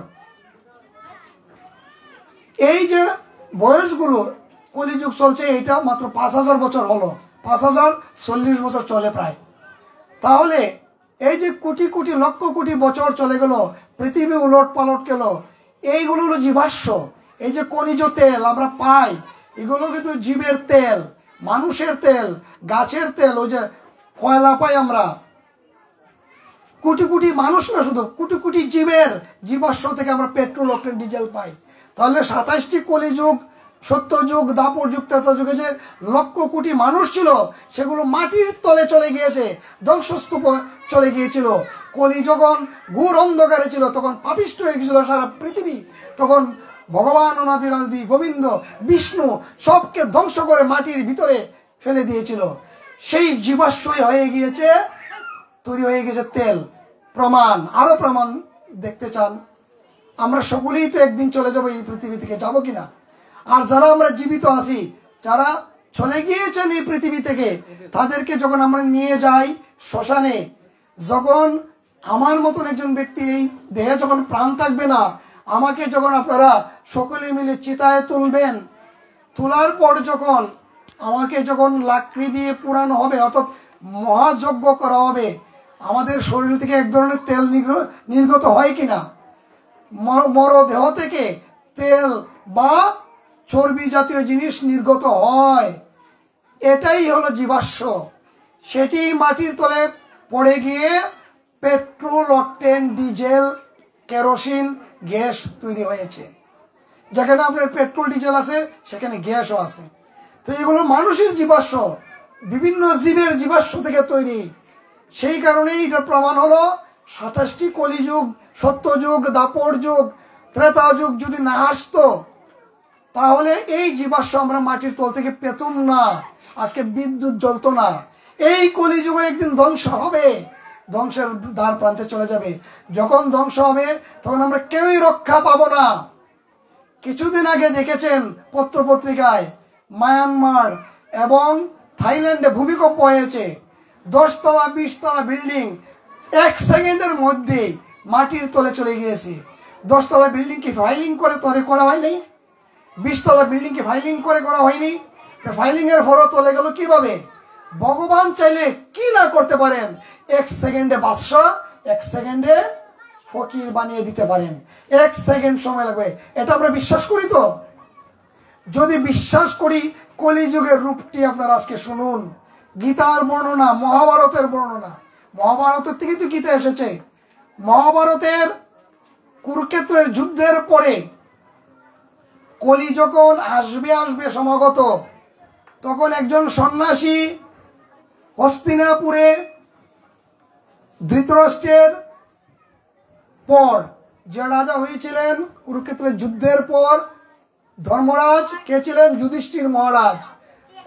এই যে বয়সগুলো কলিযুগ চলছে, এইটা মাত্র 5,000 বছর হলো, 5,040 বছর চলে প্রায়। তাহলে এই যে কোটি কোটি লক্ষ কোটি বছর চলে গেল, পৃথিবী উলট পালট গেল, এইগুলো হলো জীবাশ্ম। এই যে খনিজ তেল আমরা পাই, এগুলো কিন্তু জীবের তেল, মানুষের তেল, গাছের তেল। ওই যে কয়লা পাই আমরা, কোটি কোটি মানুষ না, শুধু কোটি কোটি জীবের জীবাশ্ম থেকে আমরা পেট্রোল, অকটেন, ডিজেল পাই। তাহলে 27টি কলিযুগ, সত্যযুগ, দাপর যুগ, ত্রেতা যুগে যে লক্ষ কোটি মানুষ ছিল, সেগুলো মাটির তলে চলে গিয়েছে, ধ্বংসস্তূপ চলে গিয়েছিল। কলি যখন ঘোর অন্ধকারে ছিল, তখন পাপিষ্ঠ হয়ে গেছিল সারা পৃথিবী, তখন ভগবান অনাদি গোবিন্দ বিষ্ণু সবকে ধ্বংস করে মাটির ভিতরে ফেলে দিয়েছিল। সেই জীবাশ্মই হয়ে গিয়েছে, তৈরি হয়ে গেছে তেল। প্রমাণ, আরো প্রমাণ দেখতে চান? আমরা সকলেই তো একদিন চলে যাব এই পৃথিবী থেকে, যাবো কিনা? আর যারা আমরা জীবিত আছি, যারা চলে গিয়েছেন এই পৃথিবী থেকে, তাদেরকে যখন আমরা নিয়ে যাই শ্মশানে, যখন আমার মতন একজন ব্যক্তি এই দেহে যখন প্রাণ থাকবে না, আমাকে যখন আপনারা সকলে মিলে চিতায় তুলবেন, তোলার পর যখন আমাকে যখন লাকড়ি দিয়ে পুরানো হবে, অর্থাৎ মহাযজ্ঞ করা হবে, আমাদের শরীর থেকে এক ধরনের তেল নির্গত হয় কিনা? মরদেহ থেকে তেল বা চর্বি জাতীয় জিনিস নির্গত হয়। এটাই হলো জীবাশ্ম। সেটি মাটির তলে পড়ে গিয়ে petrol, octane, diesel, kerosene, gas তৈরি হয়েছে। যেখানে আপনার পেট্রোল ডিজেল আছে, সেখানে গ্যাসও আছে। তো এগুলো মানুষের জীবাশ্ম, বিভিন্ন জীবের জীবাশ্ম থেকে তৈরি। সেই কারণেই এটার প্রমাণ হলো 27টি কলিযুগ, সত্যযুগ, দাপর যুগ, ত্রেতা যুগ যদি না আসতো, তাহলে এই জীবাশ্ম আমরা মাটির তল থেকে পেতুম না, আজকে বিদ্যুৎ জ্বলতো না। এই কলিযুগে একদিন ধ্বংস হবে, ধ্বংসের দ্বার প্রান্তে চলে যাবে। যখন ধ্বংস হবে, তখন আমরা কেউই রক্ষা পাবো না। কিছুদিন আগে দেখেছেন পত্রপত্রিকায়, মায়ানমার এবং থাইল্যান্ডে ভূমিকম্প হয়েছে। 10 তলা 20 তলা বিল্ডিং 1 সেকেন্ডের মধ্যে মাটির তলে চলে গিয়েছে। 10 তলা বিল্ডিং কি ফাইলিং করে তৈরি করা হয়নি? 20 তলা বিল্ডিং কি ফাইলিং করে করা হয়নি? ফাইলিং এর ফরও তলে গেল কিভাবে? ভগবান চাইলে কি না করতে পারেন। 1 সেকেন্ডে বাদশা, 1 সেকেন্ডে ফকির বানিয়ে দিতে পারেন। 1 সেকেন্ড সময় লাগবে। এটা আমরা বিশ্বাস করি তো? যদি বিশ্বাস করি, কলিযুগের রূপটি আপনারা আজকে শুনুন। গীতার বর্ণনা, মহাভারতের বর্ণনা, মহাভারতের থেকে তো গীতা এসেছে। মহাভারতের কুরুক্ষেত্রের যুদ্ধের পরে কলি যখন আসবে সমাগত, তখন একজন সন্ন্যাসী হস্তিনাপুরে ধৃতরাষ্ট্রের পর যে রাজা হয়েছিলেন কুরুক্ষেত্রের যুদ্ধের পর, ধর্মরাজ কে ছিলেন? যুধিষ্ঠির মহারাজ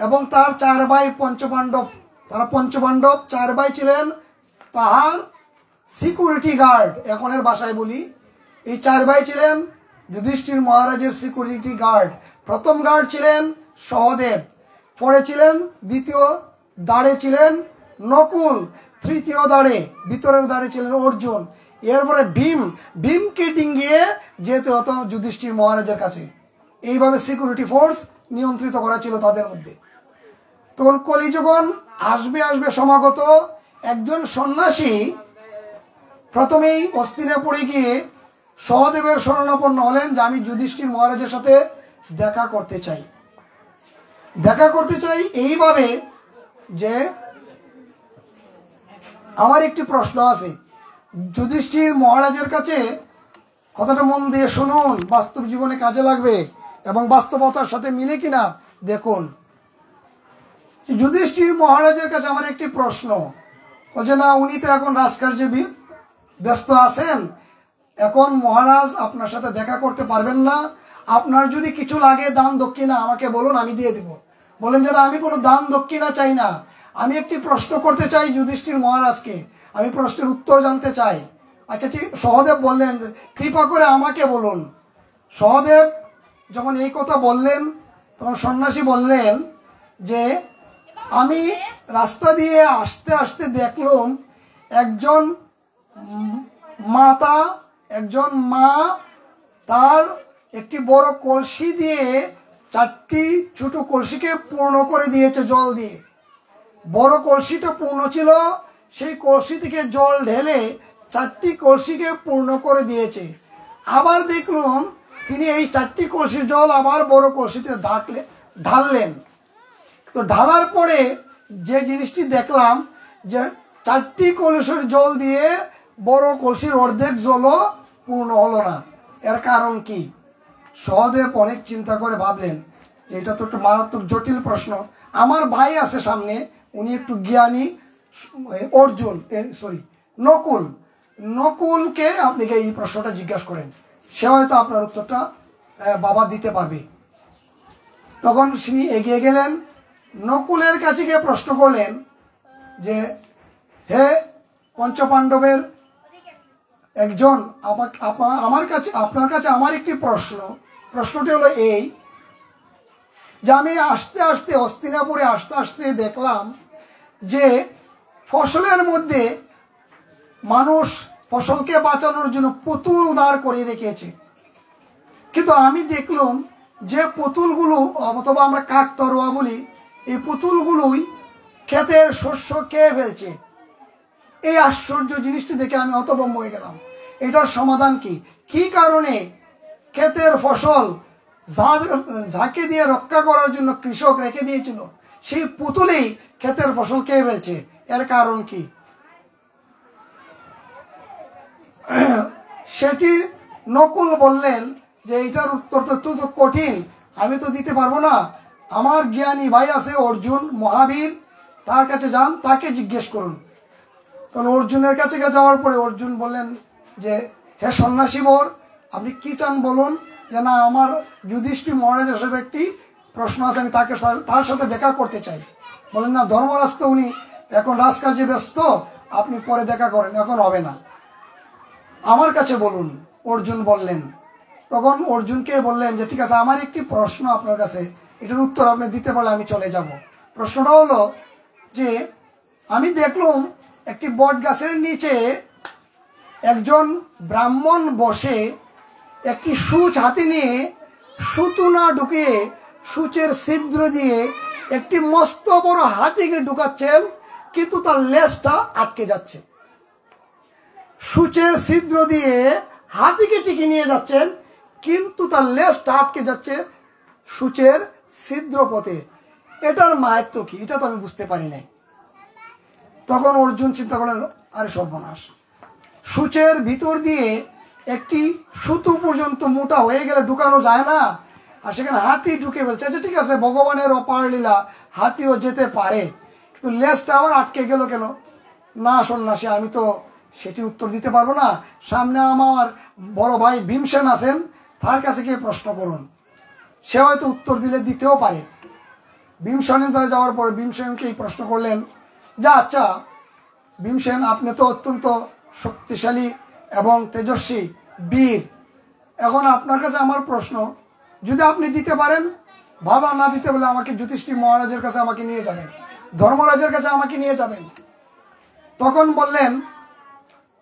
এবং তার 4 ভাই পঞ্চপাণ্ডব। তারা পঞ্চপাণ্ডব 4 ভাই ছিলেন তাহার সিকিউরিটি গার্ড, এখনের ভাষায় বলি। এই 4 ভাই ছিলেন যুধিষ্ঠির মহারাজের সিকিউরিটি গার্ড। প্রথম গার্ড ছিলেন সহদেব, পরে ছিলেন দ্বিতীয় দাঁড়ে ছিলেন নকুল, তৃতীয় দাঁড়ে ভিতরের দাঁড়ে ছিলেন অর্জুন। এরপরে ভীমকে ডিঙ্গিয়ে যেতে হতো যুধিষ্ঠির মহারাজের কাছে। এইভাবে সিকিউরিটি ফোর্স নিয়ন্ত্রিত করা ছিল তাদের মধ্যে। তখন কলি যখন আসবে সমাগত, একজন সন্ন্যাসী প্রথমেই হস্তিনাপুরে গিয়ে সহদেবের শরণাপন্ন হলেন যে আমি যুধিষ্ঠির মহারাজের সাথে দেখা করতে চাই এইভাবে যে আমার একটি প্রশ্ন আছে। যুধিষ্ঠির মহারাজের কাছে কথাটা মন দিয়ে শুনুন, বাস্তব জীবনে কাজে লাগবে এবং বাস্তবতার সাথে মিলে কিনা দেখুন। যুধিষ্ঠির মহারাজের কাছে আমার একটি প্রশ্ন, যে না উনি তো এখন রাজকার্যে ব্যস্ত আছেন, এখন মহারাজ আপনার সাথে দেখা করতে পারবেন না। আপনার যদি কিছু লাগে দান দক্ষিণা আমাকে বলুন, আমি দিয়ে দিব। বলেন যে না আমি কোনো দান দক্ষিণা চাই না, আমি একটি প্রশ্ন করতে চাই যুধিষ্ঠির মহারাজকে, আমি প্রশ্নের উত্তর জানতে চাই। আচ্ছা ঠিক। সহদেব বললেন কৃপা করে আমাকে বলুন। সহদেব যখন এই কথা বললেন, তখন সন্ন্যাসী বললেন যে আমি রাস্তা দিয়ে আসতে আসতে দেখলাম একজন মা তার একটি বড় কলসি দিয়ে 4টি ছোট কলসিকে পূর্ণ করে দিয়েছে জল দিয়ে। বড় কলসিটা পূর্ণ ছিল, সেই কলসি থেকে জল ঢেলে 4টি কলসিকে পূর্ণ করে দিয়েছে। আবার দেখলাম তিনি এই 4টি কলসির জল আবার বড় কলসিতে ঢাললেন। তো ঢালার পরে যে জিনিসটি দেখলাম যে 4টি কলসির জল দিয়ে বড় কলসির অর্ধেক জলও পূর্ণ হলো না। এর কারণ কি? সহদেব অনেক চিন্তা করে ভাবলেন যে এটা তো একটু মারাত্মক জটিল প্রশ্ন। আমার ভাই আছে সামনে, উনি একটু জ্ঞানী, নকুলকে আপনি এই প্রশ্নটা জিজ্ঞাসা করেন, সে হয়তো আপনার উত্তরটা বাবা দিতে পারবে। তখন তিনি এগিয়ে গেলেন, নকুলের কাছে গিয়ে প্রশ্ন করলেন যে হে পঞ্চপাণ্ডবের একজন, আমার কাছে আপনার কাছে আমার একটি প্রশ্নটি হলো এই যে আমি আস্তে আস্তে হস্তিনাপুরে আস্তে আস্তে দেখলাম যে ফসলের মধ্যে মানুষ ফসলকে বাঁচানোর জন্য পুতুল দাঁড় করিয়ে রেখেছে, কিন্তু আমি দেখলাম যে পুতুলগুলো অথবা আমরা কাকতরোয়া বলি, এই পুতুলগুলোই ক্ষেতের শস্য খেয়ে ফেলছে। এই আশ্চর্য জিনিসটি দেখে আমি হতভম্ব হয়ে গেলাম। এটার সমাধান কি? কি কারণে ক্ষেতের ফসল যাকে দিয়ে রক্ষা করার জন্য কৃষক রেখে দিয়েছিল সেই পুতুলেই ক্ষেতের ফসল খেয়ে ফেলছে? এর কারণ কি? সেটি নকুল বললেন যে এটার উত্তর তো অত্যন্ত কঠিন, আমি তো দিতে পারবো না। আমার জ্ঞানী ভাই আছে অর্জুন মহাবীর, তার কাছে যান, তাকে জিজ্ঞেস করুন। তখন অর্জুনের কাছে যাওয়ার পরে অর্জুন বললেন যে হে সন্ন্যাসী বর, আপনি কি চান বলুন। যে না, আমার যুধিষ্ঠির মহারাজের সাথে একটি প্রশ্ন আছে, আমি তার সাথে দেখা করতে চাই। বলেন না, ধর্মরাজ তো উনি এখন রাজকার্যে ব্যস্ত, আপনি পরে দেখা করেন, এখন হবে না, আমার কাছে বলুন। অর্জুন বললেন। তখন অর্জুনকে বললেন যে ঠিক আছে, আমার একটি প্রশ্ন আপনার কাছে, এটার উত্তর আপনি দিতে পারলে আমি চলে যাব। প্রশ্নটা হলো যে আমি দেখলাম একটি বট গাছের নিচে একজন ব্রাহ্মণ বসে একটি সূচ হাতে নিয়ে সুতুনা ঢুকিয়ে সূচের ছিদ্র দিয়ে একটি মস্ত বড় হাতিকে ঢুকাচ্ছেন, কিন্তু তার লেজটা আটকে যাচ্ছে। সূচের ছিদ্র দিয়ে হাতিকে টিকে নিয়ে যাচ্ছেন, কিন্তু তার লেজটা আটকে যাচ্ছে সূচের ছিদ্র পথে। এটার মাহাত্ম্য কি? এটা তো আমি বুঝতে পারি নাই। তখন অর্জুন চিন্তা করলেন, আরে সর্বনাশ, সূচের ভিতর দিয়ে একটি সুতো পর্যন্ত মোটা হয়ে গেলে ঢুকানো যায় না, আর সেখানে হাতি ঢুকে ফেলছে। আচ্ছা ঠিক আছে, ভগবানের অপার লীলা, হাতিও যেতে পারে, কিন্তু লেজটা আবার আটকে গেল কেন? না সন্ন্যাসী, আমি তো সেটি উত্তর দিতে পারবো না। সামনে আমার বড় ভাই ভীমসেন আছেন, তার কাছে গিয়ে প্রশ্ন করুন, সে হয়তো উত্তর দিতেও পারে। ভীমসেনের দ্বারা যাওয়ার পরে ভীমসেনকে এই প্রশ্ন করলেন যে আচ্ছা ভীমসেন, আপনি তো অত্যন্ত শক্তিশালী এবং তেজস্বী বীর, এখন আপনার কাছে আমার প্রশ্ন, যদি আপনি দিতে পারেন ভালো, না দিতে বলে আমাকে যুধিষ্ঠির মহারাজের কাছে আমাকে নিয়ে যাবেন, ধর্মরাজের কাছে আমাকে নিয়ে যাবেন। তখন বললেন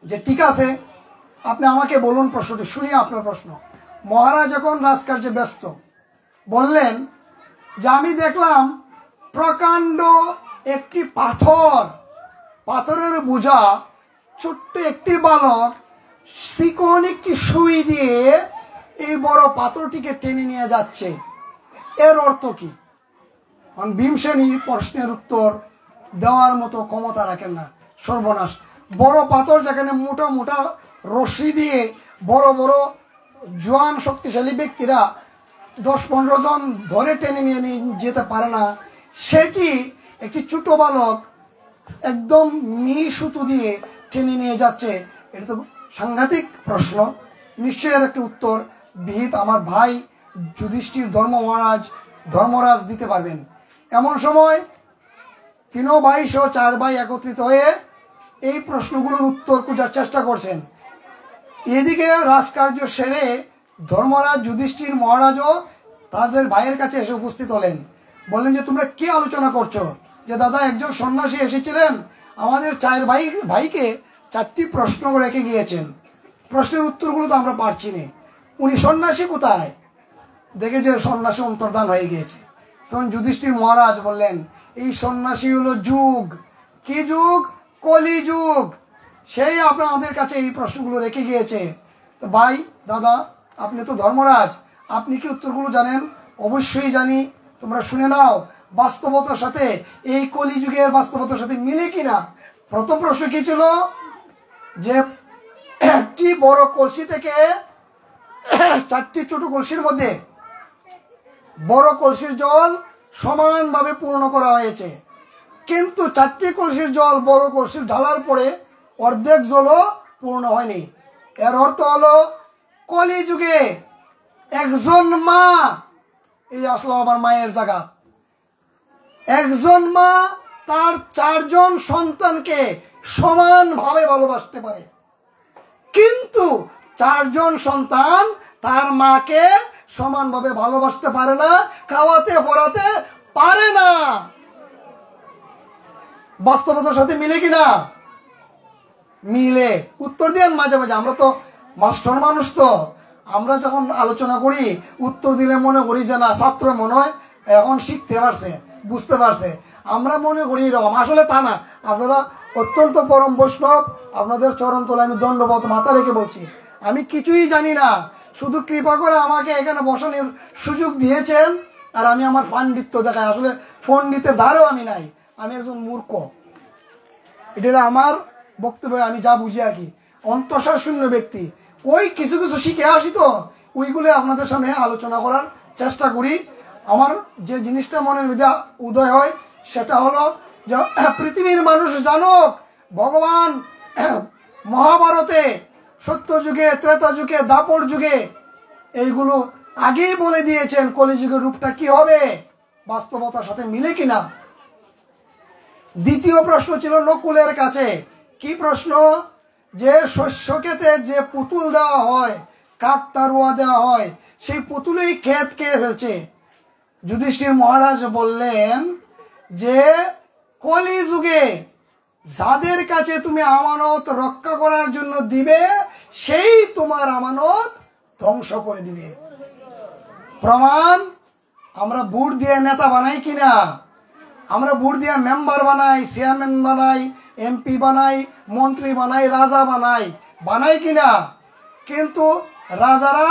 যে ঠিক আছে, আপনি আমাকে বলুন প্রশ্নটি, শুনি আপনার প্রশ্ন। মহারাজ এখন রাজকার্যে ব্যস্ত বললেন যে আমি দেখলাম প্রকাণ্ড একটি পাথরের বোঝা, ছোট্ট একটি বালক চিকন একটি সুই দিয়ে এই বড় পাথরটিকে টেনে নিয়ে যাচ্ছে, এর অর্থ কি? ভীমসেন এই প্রশ্নের উত্তর দেওয়ার মতো ক্ষমতা রাখেন না। সর্বনাশ, বড় পাথর যেখানে মোটা মোটা রশি দিয়ে বড় বড় জোয়ান শক্তিশালী ব্যক্তিরা 10-15 জন ধরে টেনে নিয়ে যেতে পারে না, সেটি একটি ছোট বালক একদম মিহি সুতো দিয়ে টেনে নিয়ে যাচ্ছে। এটা তো সাংঘাতিক প্রশ্ন, নিশ্চয়ই এর একটি উত্তর বিহিত আমার ভাই যুধিষ্ঠির ধর্মরাজ দিতে পারবেন। এমন সময় 3 ভাই সহ 4 ভাই একত্রিত হয়ে এই প্রশ্নগুলোর উত্তর খোঁজার চেষ্টা করছেন। এদিকে রাজকার্য সেরে ধর্মরাজ যুধিষ্ঠির মহারাজও তাদের ভাইয়ের কাছে এসে উপস্থিত হলেন। বললেন যে তোমরা কি আলোচনা করছো? যে দাদা, একজন সন্ন্যাসী এসেছিলেন, আমাদের 4 ভাইকে 4টি প্রশ্ন রেখে গিয়েছেন, প্রশ্নের উত্তরগুলো তো আমরা পারছি না, উনি সন্ন্যাসী কোথায়? দেখে যে সন্ন্যাসী অন্তর্ধান হয়ে গিয়েছে। তখন যুধিষ্ঠির মহারাজ বললেন, এই সন্ন্যাসী হলো যুগ। কি যুগ? কলি যুগ। সেই আপনাদের কাছে এই প্রশ্নগুলো রেখে গিয়েছে। তো ভাই, দাদা, আপনি তো ধর্মরাজ, আপনি কি উত্তরগুলো জানেন? অবশ্যই জানি, তোমরা শুনে নাও। বাস্তবতার সাথে, এই কলিযুগের বাস্তবতার সাথে মিলে কিনা। প্রথম প্রশ্ন কি ছিল? যে একটি বড় কলসি থেকে 4টি ছোট কলসির মধ্যে বড় কলসির জল সমানভাবে পূর্ণ করা হয়েছে, কিন্তু 4টি কলসির জল বড় কলসির ঢালার পরে অর্ধেক জলও পূর্ণ হয়নি। এর অর্থ হলো কলিযুগে একজন মা, এই আসলো আমার মায়ের জায়গা, একজন মা তার 4 জন সন্তানকে সমানভাবে ভালোবাসতে পারে, কিন্তু 4 জন সন্তান তার মাকে সমানভাবে ভালোবাসতে পারে না, খাওয়াতে পড়াতে পারে না। বাস্তবতার সাথে মিলে কিনা? মিলে। উত্তর দেন মাঝে মাঝে, আমরা তো মাস্টার মানুষ, তো আমরা যখন আলোচনা করি উত্তর দিলে মনে করি যে না, ছাত্র মনে হয় এখন শিখতে পারছে, বুঝতে পারছে, আমরা মনে করি এরকম, আসলে তা না। আপনারা অত্যন্ত পরম বৈষ্ণব, আপনাদের চরণ তলায় আমি দণ্ডবত মাথা রেখে বলছি, আমি কিছুই জানি না, শুধু কৃপা করে আমাকে এখানে বসানোর সুযোগ দিয়েছেন, আর আমি আমার পাণ্ডিত্য দেখাই। আসলে পণ্ডিতের ধারেও আমি নাই, আমি একজন মূর্খ। এটা হলো আমার বক্তব্য, আমি যা বুঝি আর কি, অন্তঃসার শূন্য ব্যক্তি। ওই কিছু কিছু শিখে আসি, তো ওইগুলো আপনাদের সামনে আলোচনা করার চেষ্টা করি। আমার যে জিনিসটা মনের মধ্যে উদয় হয় সেটা হলো যে পৃথিবীর মানুষ জানুক, ভগবান মহাভারতে, সত্য যুগে, ত্রেতা যুগে, দাপর যুগে এইগুলো আগেই বলে দিয়েছেন কলিযুগের রূপটা কি হবে, বাস্তবতার সাথে মিলে কিনা। দ্বিতীয় প্রশ্ন ছিল নকুলের কাছে, কি প্রশ্ন? যে শস্য ক্ষেতে যে পুতুল দেওয়া হয়, কাকতারুয়া দেওয়া হয়, সেই পুতুলেই ক্ষেত খেয়ে ফেলছে। যুধিষ্ঠির মহারাজ বললেন যে কলিযুগে যাদের কাছে তুমি আমানত রক্ষা করার জন্য দিবে, সেই তোমার আমানত ধ্বংস করে দিবে। প্রমাণ, আমরা ভোট দিয়ে নেতা বানাই কিনা? আমরা ভোট দিয়ে মেম্বার বানাই, চেয়ারম্যান বানাই, এমপি বানাই, মন্ত্রী বানাই, রাজা বানাই, বানাই কিনা? কিন্তু রাজারা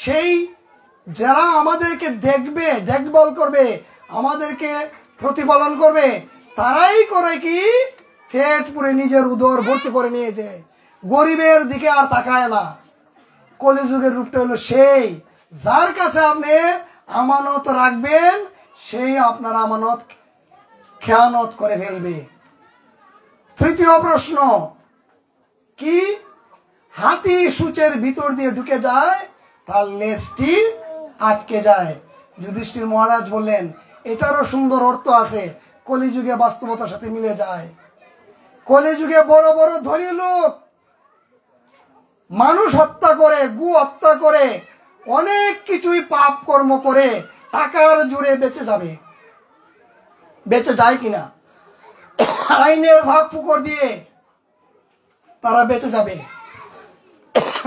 সেই যারা আমাদেরকে দেখবে, দেখভাল করবে, আমাদেরকে প্রতিপালন করবে, তারাই করে কি পেট পুরে নিজের উদর ভর্তি করে নিয়েছে, গরিবের দিকে আর তাকায় না। কলিযুগের রূপটা হলো সেই, যার কাছে আপনি আমানত রাখবেন সেই আপনার আমানত খেয়ানত করে ফেলবে। তৃতীয় প্রশ্ন কি? হাতি সূচের ভিতর দিয়ে ঢুকে যায়, তার লেজটি আটকে যায়। যুধিষ্ঠির মহারাজ বললেন এটারও সুন্দর অর্থ আছে, কলিযুগে বাস্তবতার সাথে মিলে যায়। কলিযুগে বড় বড় ধনী লোক মানুষ হত্যা করে, গু হত্যা করে, অনেক কিছুই পাপ কর্ম করে টাকার জোরে বেঁচে যাবে, বেঁচে যায় কিনা? আইনের ভাগ ফুকর দিয়ে তারা বেঁচে যাবে,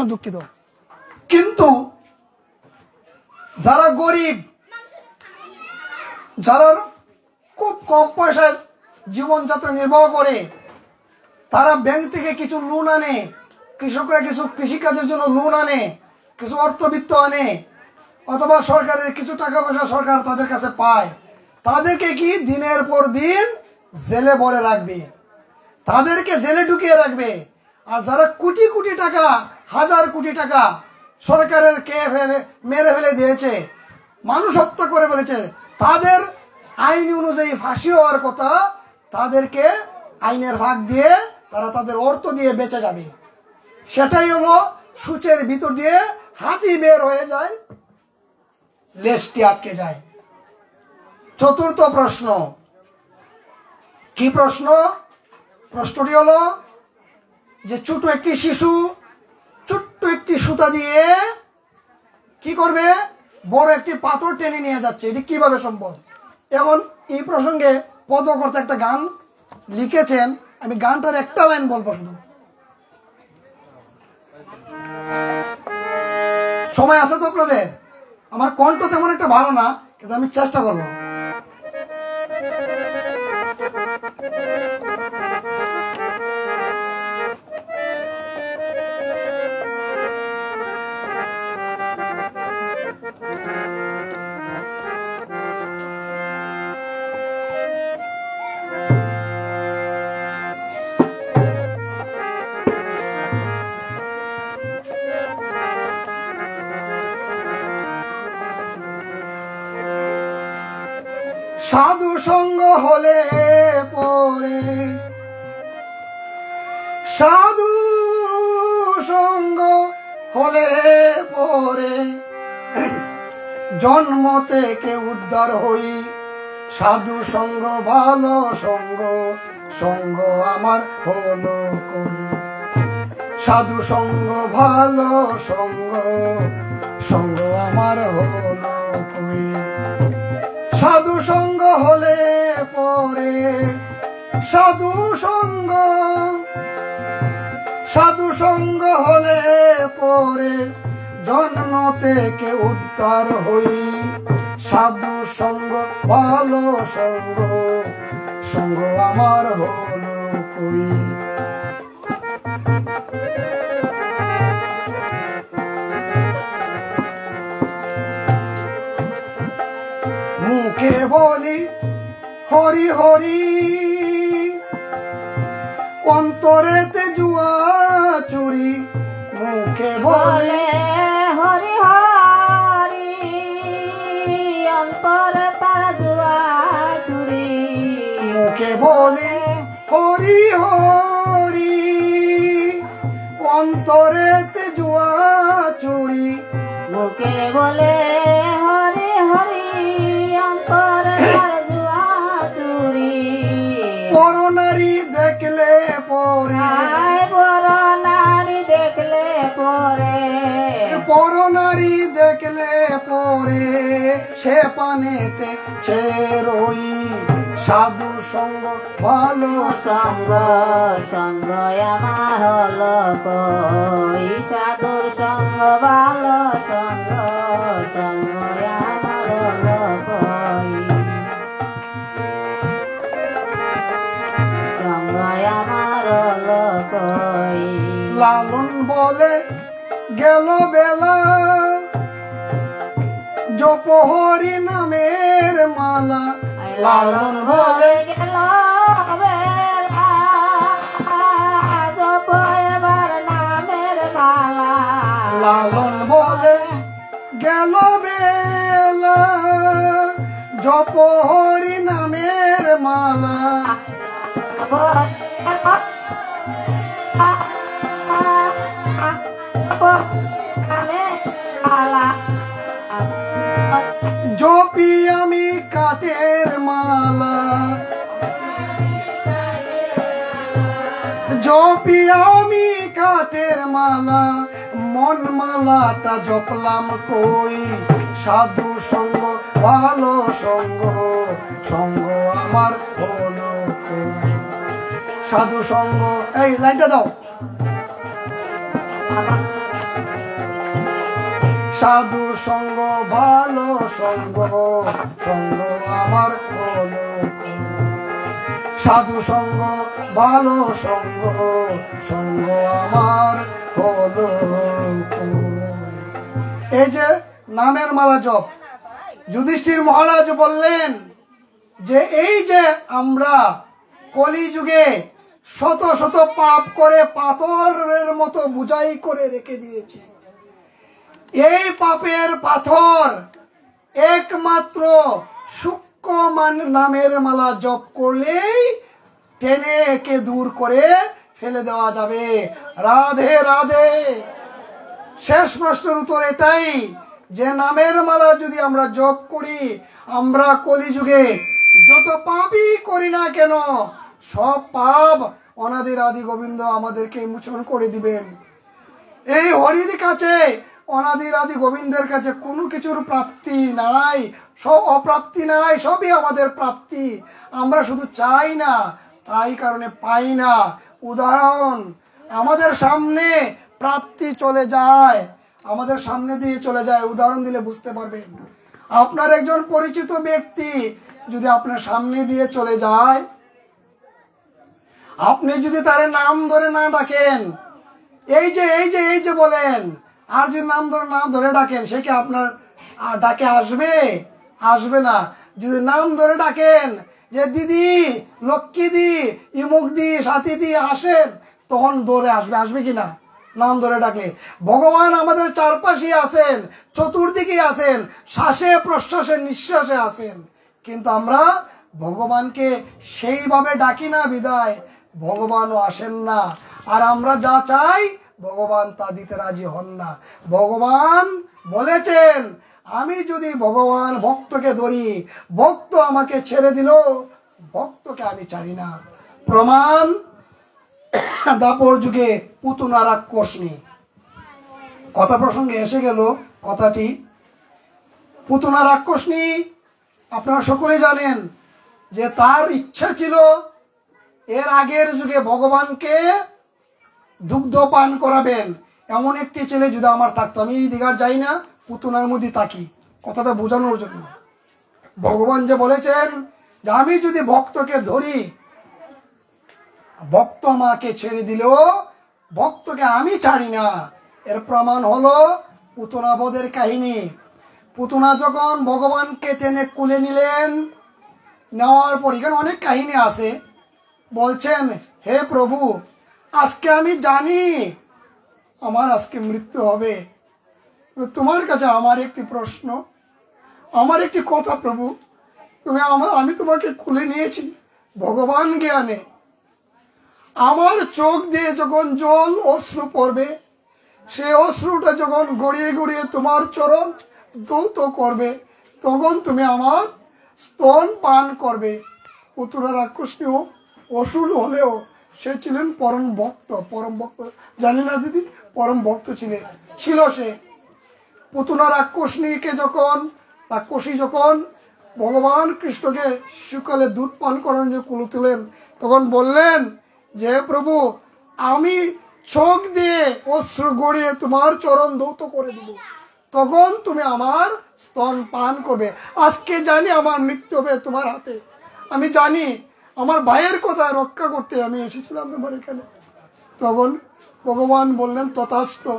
দুঃখিত। কিন্তু যারা গরিব, যারা খুব কম পয়সায় জীবনযাত্রা নির্বাহ করে, তারা ব্যাংক থেকে কিছু লোন আনে, কৃষকরা কিছু কৃষিকাজের জন্য লোন আনে, কিছু অর্থবিত্ত আনে, অথবা সরকারের কিছু টাকা পয়সা সরকার তাদের কাছে পায়, তাদেরকে কি দিনের পর দিন জেলে ভরে রাখবে, তাদেরকে জেলে ঢুকিয়ে রাখবে। আর যারা কোটি কোটি টাকা, হাজার কোটি টাকা সরকারের মেরে ফেলে দিয়েছে, মানুষ হত্যা করে ফেলেছে, তাদের আইন অনুযায়ী ফাঁসি হওয়ার কথা, তাদেরকে আইনের ভাগ দিয়ে তারা তাদের অর্থ দিয়ে বেঁচে যাবে। সেটাই হলো সূচের ভিতর দিয়ে হাতি বের হয়ে যায়, লেজটি আটকে যায়। চতুর্থ প্রশ্ন, কি প্রশ্ন? প্রশ্নটি হলো যে ছোট একটি শিশু ছোট্ট একটি সুতা দিয়ে কি করবে? বড় একটি পাথর টেনে নিয়ে যাচ্ছে, এটি কিভাবে সম্ভব? এখন এই প্রসঙ্গে পদকর্তা একটা গান লিখেছেন, আমি গানটার একটা লাইন বলবো শুধু। সময় আছে তো আপনাদের? আমার কণ্ঠ তেমন একটা ভালো না, কিন্তু আমি চেষ্টা করবো। সাধু সঙ্গ হলে পরে, সাধু সঙ্গ হলে পরে জন্ম থেকে উদ্ধার হই। সাধু সঙ্গ ভালো সঙ্গ, সঙ্গ আমার হলো কই। সাধু সঙ্গ ভালো সঙ্গ, সঙ্গ আমার হলো কই। সাধু সঙ্গ হলে পরে, সাধু সঙ্গ, সাধু সঙ্গ হলে পরে জন্ম থেকে উদ্ধার হই। সাধু সঙ্গ ভালো সঙ্গ, সঙ্গ আমার হলো কই। মুখে বলি হরি হরি, অন্তরেতে জুয়া চুরি। মুখে বলে হরি হরি, অন্তরে তার জুয়া চুরি। মুখে বলি হরি হরি, অন্তরেতে জুয়া চুরি। মুখে বলে হরি হরি, অন্তরে তার জুয়া চুরি। পরনারী দেখলে পরে, বড় নারী দেখলে পরে, পরনারী দেখলে পরে সে পানেতে ছেরই। সাধু সঙ্গ ভালো সঙ্গ, সঙ্গ আমার হলো কই। সাধুর সঙ্গ ভালো সঙ্গ, সঙ্গ আমার হলো কই। সঙ্গ আমার হলো কই। লালন বলে গেল বেলা, জপ হরি নামের মালা। লালন বলে গেল বেলা, জপ এবার নামের মালা। লালন বলে গেল বেলা, জপ হরি নামের মালা। জপি আমি কাঠের মালা, জপি আমি কাঠের মালা। মন মালাটা জপলাম কই। সাধু সঙ্গ ভালো সঙ্গ, সঙ্গ আমার হলো কই। সাধু সঙ্গ, এই লাইনটা দাও। সাধু সঙ্গ ভালো সঙ্গ, সঙ্গ আমার হলো কই। সাধু সঙ্গ ভালো সঙ্গ, সঙ্গ আমার হলো কই। এই যে নামের মালা জপ, যুধিষ্ঠির মহারাজ বললেন যে এই যে আমরা কলিযুগে শত শত পাপ করে পাথরের মতো বুঝাই করে রেখে দিয়েছি, এই পাপের পাথর একমাত্র সূক্ষ্ম নামের মালা জপ করলেই টেনে একে দূর করে ফেলে দেওয়া যাবে। রাধে রাধে। শেষ প্রশ্নের উত্তর এটাই যে নামের মালা যদি আমরা জপ করি, আমরা কলিযুগে যত পাপই করি না কেন সব পাপ অনাদির আদি গোবিন্দ আমাদেরকে মোচন করে দিবেন। এই হরির কাছে, অনাদির আদি গোবিন্দের কাছে কোনো কিছুর প্রাপ্তি নাই, সব অপ্রাপ্তি নাই, সবই আমাদের প্রাপ্তি। আমরা শুধু চাই না, তাই কারণে পাই না। উদাহরণ, আমাদের সামনে প্রাপ্তি চলে যায়, আমাদের সামনে দিয়ে চলে যায়। উদাহরণ দিলে বুঝতে পারবেন। আপনার একজন পরিচিত ব্যক্তি যদি আপনার সামনে দিয়ে চলে যায়, আপনি যদি তার নাম ধরে না ডাকেন, এই যে এই যে এই যে বলেন, আর যদি নাম ধরে ডাকেন, সে কি আপনার ডাকে আসবে? আসবে না। যদি নাম ধরে ডাকেন যে দিদি, লক্ষ্মী দি, ইমুক দি, সাথী দি আসেন, তখন দৌড়ে আসবে। আসবে কিনা? নাম ধরে ডাকলে। ভগবান আমাদের চারপাশে আছেন, চতুর্দিকে আছেন, শ্বাসে প্রশ্বাসে নিঃশ্বাসে আছেন, কিন্তু আমরা ভগবানকে সেইভাবে ডাকি না বিদায় ভগবানও আসেন না। আর আমরা যা চাই ভগবান তা দিতে রাজি হন না। ভগবান বলেছেন আমি যদি ভগবান ভক্তকে ধরি, ভক্ত আমাকে ছেড়ে দিল, ভক্তকে আমি ছাড়ি না। প্রমাণ দাপর যুগে পুতনা রাক্ষসনী। কথা প্রসঙ্গে এসে গেল কথাটি। পুতনা রাক্ষসনী আপনারা সকলে জানেন যে তার ইচ্ছা ছিল এর আগের যুগে ভগবানকে দুগ্ধ পান করাবেন, এমন একটি ছেলে যদি আমার থাকতো। আমি এই দিঘার যাই না, পুতনার মধ্যে থাকি, কথাটা বোঝানোর জন্য। ভগবান যে বলেছেন যে আমি যদি ভক্তকে ধরি, ভক্ত আমাকে ছেড়ে দিল, ভক্তকে আমি ছাড়ি না। এর প্রমাণ হলো পুতনা বধের কাহিনী। পুতনা যখন ভগবানকে টেনে কুলে নিলেন, নেওয়ার পর এখানে অনেক কাহিনী আছে। বলছেন হে প্রভু, আজকে আমি জানি আমার আজকে মৃত্যু হবে, তোমার কাছে আমার একটি প্রশ্ন, আমার একটি কথা প্রভু। আমি তোমাকে খুলে নিয়েছি ভগবান জ্ঞানে। আমার চোখ দিয়ে যখন জল অশ্রু পড়বে, সে অশ্রুটা যখন গড়িয়ে গড়িয়ে তোমার চরণ ধৌত করবে, তখন তুমি আমার স্তন পান করবে। পুতনা রাক্ষসী অসুর হলেও সে ছিলেন পরম ভক্ত। পরম ভক্ত জানি না দিদি, পরম ভক্ত ছিল সে। পুতনা রাক্ষসীকে রাক্ষসী যখন ভগবান কৃষ্ণকে শিশুকালে দুধ পান করার জন্য কুলে তুলেন, তখন বললেন যে প্রভু আমি চোখ দিয়ে অশ্রু গড়িয়ে তোমার চরণ ধৌত করে দিব, তখন তুমি আমার স্তন পান করবে। আজকে জানি আমার মৃত্যু হবে তোমার হাতে, আমি জানি আমার ভাইয়ের কথা রক্ষা করতে আমি এসেছিলাম তোমার এখানে। তখন ভগবান বললেন তথাস্তু।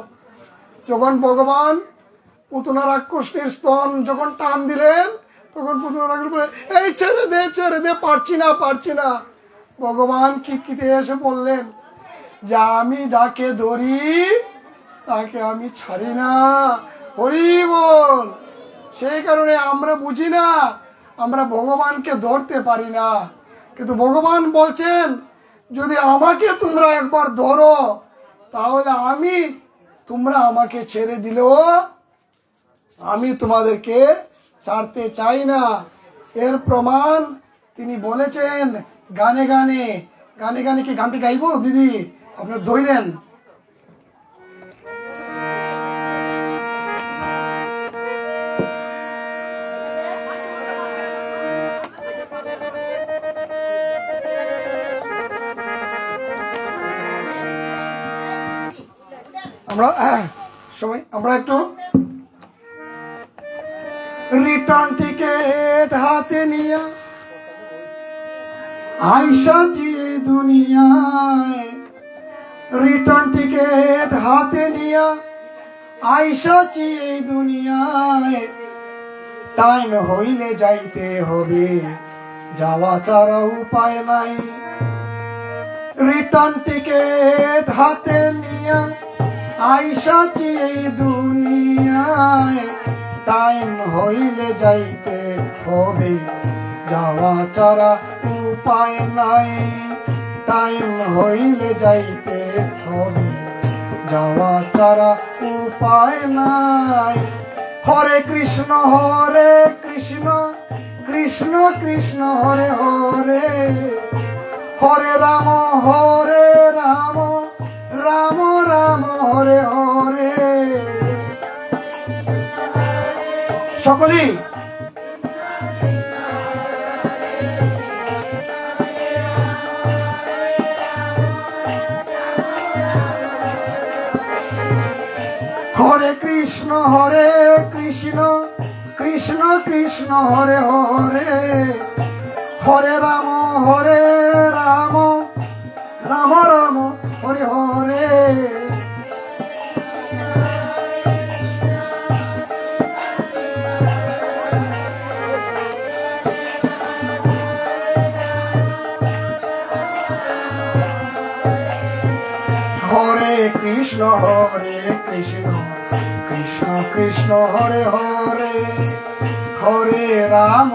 যখন ভগবান পুতনা রাক্ষসীর স্তন যখন টান দিলেন, তখন পুতনা রাক্ষস বলে এই ছেড়ে দে, পারছি না। ভগবান খিটখিটে এসে বললেন যে আমি যাকে ধরি তাকে আমি ছাড়ি না। হরি বল। সেই কারণে আমরা বুঝি না, আমরা ভগবানকে ধরতে পারি না। কিন্তু ভগবান বলছেন যদি আমাকে তোমরা একবার ধরো, তাহলে তোমরা আমাকে ছেড়ে দিলেও আমি তোমাদেরকে ছাড়তে চাই না। এর প্রমাণ তিনি বলেছেন গানে গানে। কি গানটি গাইবো দিদি? আপনার ধৈরেন। আমরা একটু রিটার্ন টিকেট হাতে নিয়ে আইসাছি দুনিয়ায়, রিটার্ন টিকেট হাতে নিয়ে আইসাছি এই দুনিয়ায়। টাইম হইলে যাইতে হবে, যাওয়া ছাড়া উপায় নাই। রিটার্ন টিকেট হাতে নিয়ে আইসাছি এই দুনিয়ায়। টাইম হইলে যাইতে হবে, যাওয়া ছাড়া উপায় নাই। টাইম হইলে যাইতে হবে, যাওয়া ছাড়া উপায় নাই। হরে কৃষ্ণ কৃষ্ণ কৃষ্ণ হরে হরে, হরে রাম রাম রাম হরে হরে। সকলেই হরে কৃষ্ণ কৃষ্ণ কৃষ্ণ হরে হরে, হরে রাম রাম রাম হরে হরে। হরে কৃষ্ণ কৃষ্ণ কৃষ্ণ হরে হরে, হরে রাম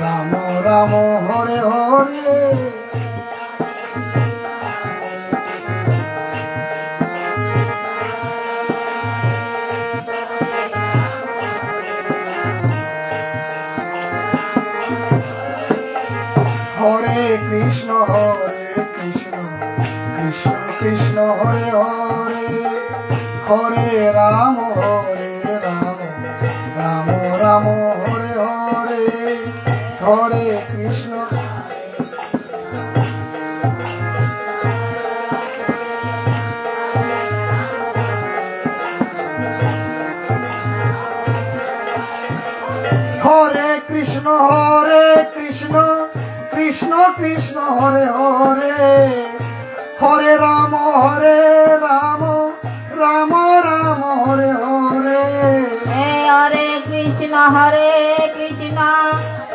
রাম রাম হরে হরে। কৃষ্ণ কৃষ্ণ হরে হরে হরে রাম রাম রাম হরে হরে হরে কৃষ্ণ হরে কৃষ্ণ কৃষ্ণ কৃষ্ণ হরে হরে হরে রাম রাম রাম হরে হরে হরে কৃষ্ণ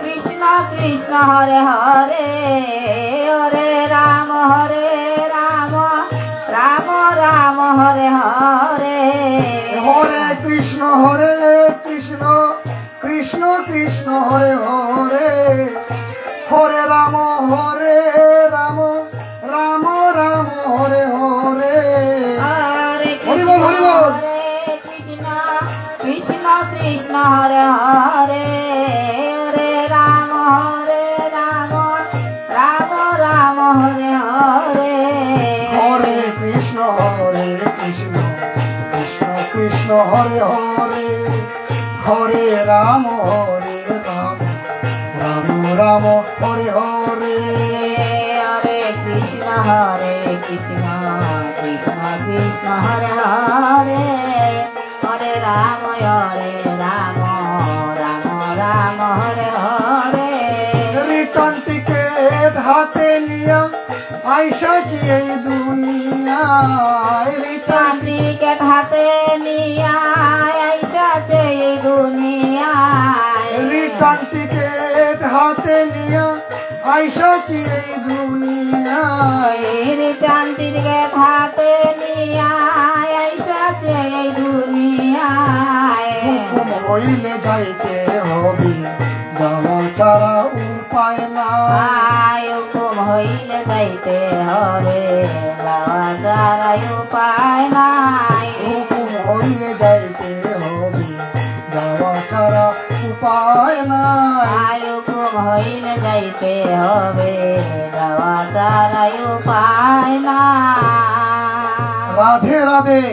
কৃষ্ণ কৃষ্ণ হরে হরে হরে রাম রাম রাম হরে হরে হরে কৃষ্ণ কৃষ্ণ কৃষ্ণ কৃষ্ণ হরে হরে হরে রাম রাম রাম হরে হরে হরে হরি বল হরি বল কৃষ্ণ কৃষ্ণ কৃষ্ণ হরে হরে হরে রাম রাম রাম হরে হরে হরে কৃষ্ণ কৃষ্ণ কৃষ্ণ কৃষ্ণ হরে হরে হরে রাম রাম রাম হরে হরে হরে কৃষ্ণ কৃষ্ণ কৃষ্ণ হরে হরে হরে রাম রাম হরে হরে রিটার্ন টিকেট হাতে নিয়া আইসাছি এই দুনিয়ায় রিটার্ন টিকেট হাতে নিয়া আইসাছে এই দুনিয়ায় রিটার্ন টিকেট হাতে নিয়া আইসাছি এই দুনিয়ায় রিটার্ন টিকেট হাতে নিয়া আইসাছে এই দুনিয়ায় হুকুম হইলে যাইতে হবে যাওয়া ছাড়া উপায় নাই হুকুম হইলে যাইতে হবে যাওয়া ছাড়া উপায় নাই হুকুম হইলে যাইতে হবে যাওয়া ছাড়া উপায় নাই হুকুম হইলে যাইতে হবে যাওয়া ছাড়া উপায় নাই রাধে রাধে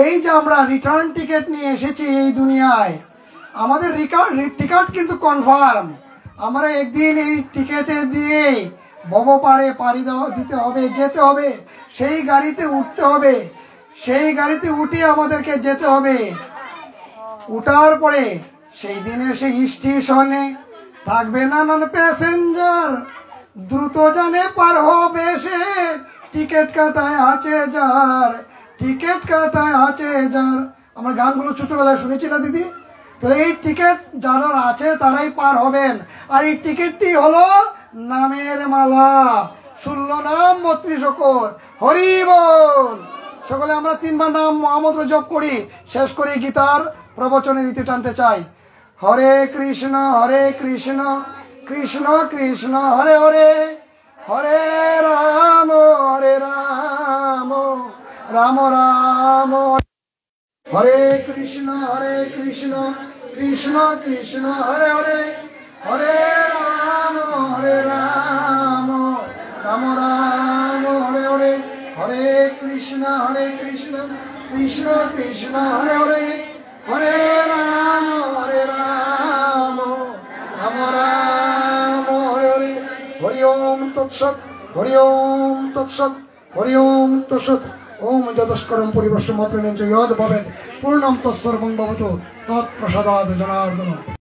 এই যে আমরা রিটার্ন টিকিট নিয়ে এসেছি এই দুনিয়ায় আমাদের টিকিট কিন্তু কনফার্ম আমরা একদিন এই টিকিটে দিয়ে ভবপারে পাড়ি দিতে হবে যেতে হবে সেই গাড়িতে উঠতে হবে সেই গাড়িতে উঠে আমাদেরকে যেতে হবে উঠার পরে সেই দিনের সেই স্টেশনে থাকবে নানান প্যাসেঞ্জার দ্রুত জানে পার হবে সে টিকিট কাটায় আছে যার টিকিট কাটায় আছে যার আমার গানগুলো ছোটবেলায় শুনেছি না দিদি তাহলে এই টিকিট যারা আছে তারাই পার হবেন আর এই টিকিটটি হলো নামের মালা 16 নাম 32 অক্ষর হরি বল সকলে আমরা 3 বার নাম মহামন্ত্র জপ করি শেষ করে গীতার প্রবচনের রীতি টানতে চাই হরে কৃষ্ণ কৃষ্ণ কৃষ্ণ হরে হরে হরে রাম রাম রাম হরে কৃষ্ণ কৃষ্ণ কৃষ্ণ হরে হরে হরে রাম রাম রাম হরে হরে হরে কৃষ্ণ কৃষ্ণ কৃষ্ণ হরে হরে হরে রাম রাম রাম হরে হরে হরি ওম তৎসৎ হরি ওম তৎসৎ হরি ওম তৎসৎ ওম যদস্করম পরিবর্ষ মাত্র যদ ভবেৎ পূর্ণম তৎসর্বং ভবতু তৎপ্রসাদাৎ জনার্দন।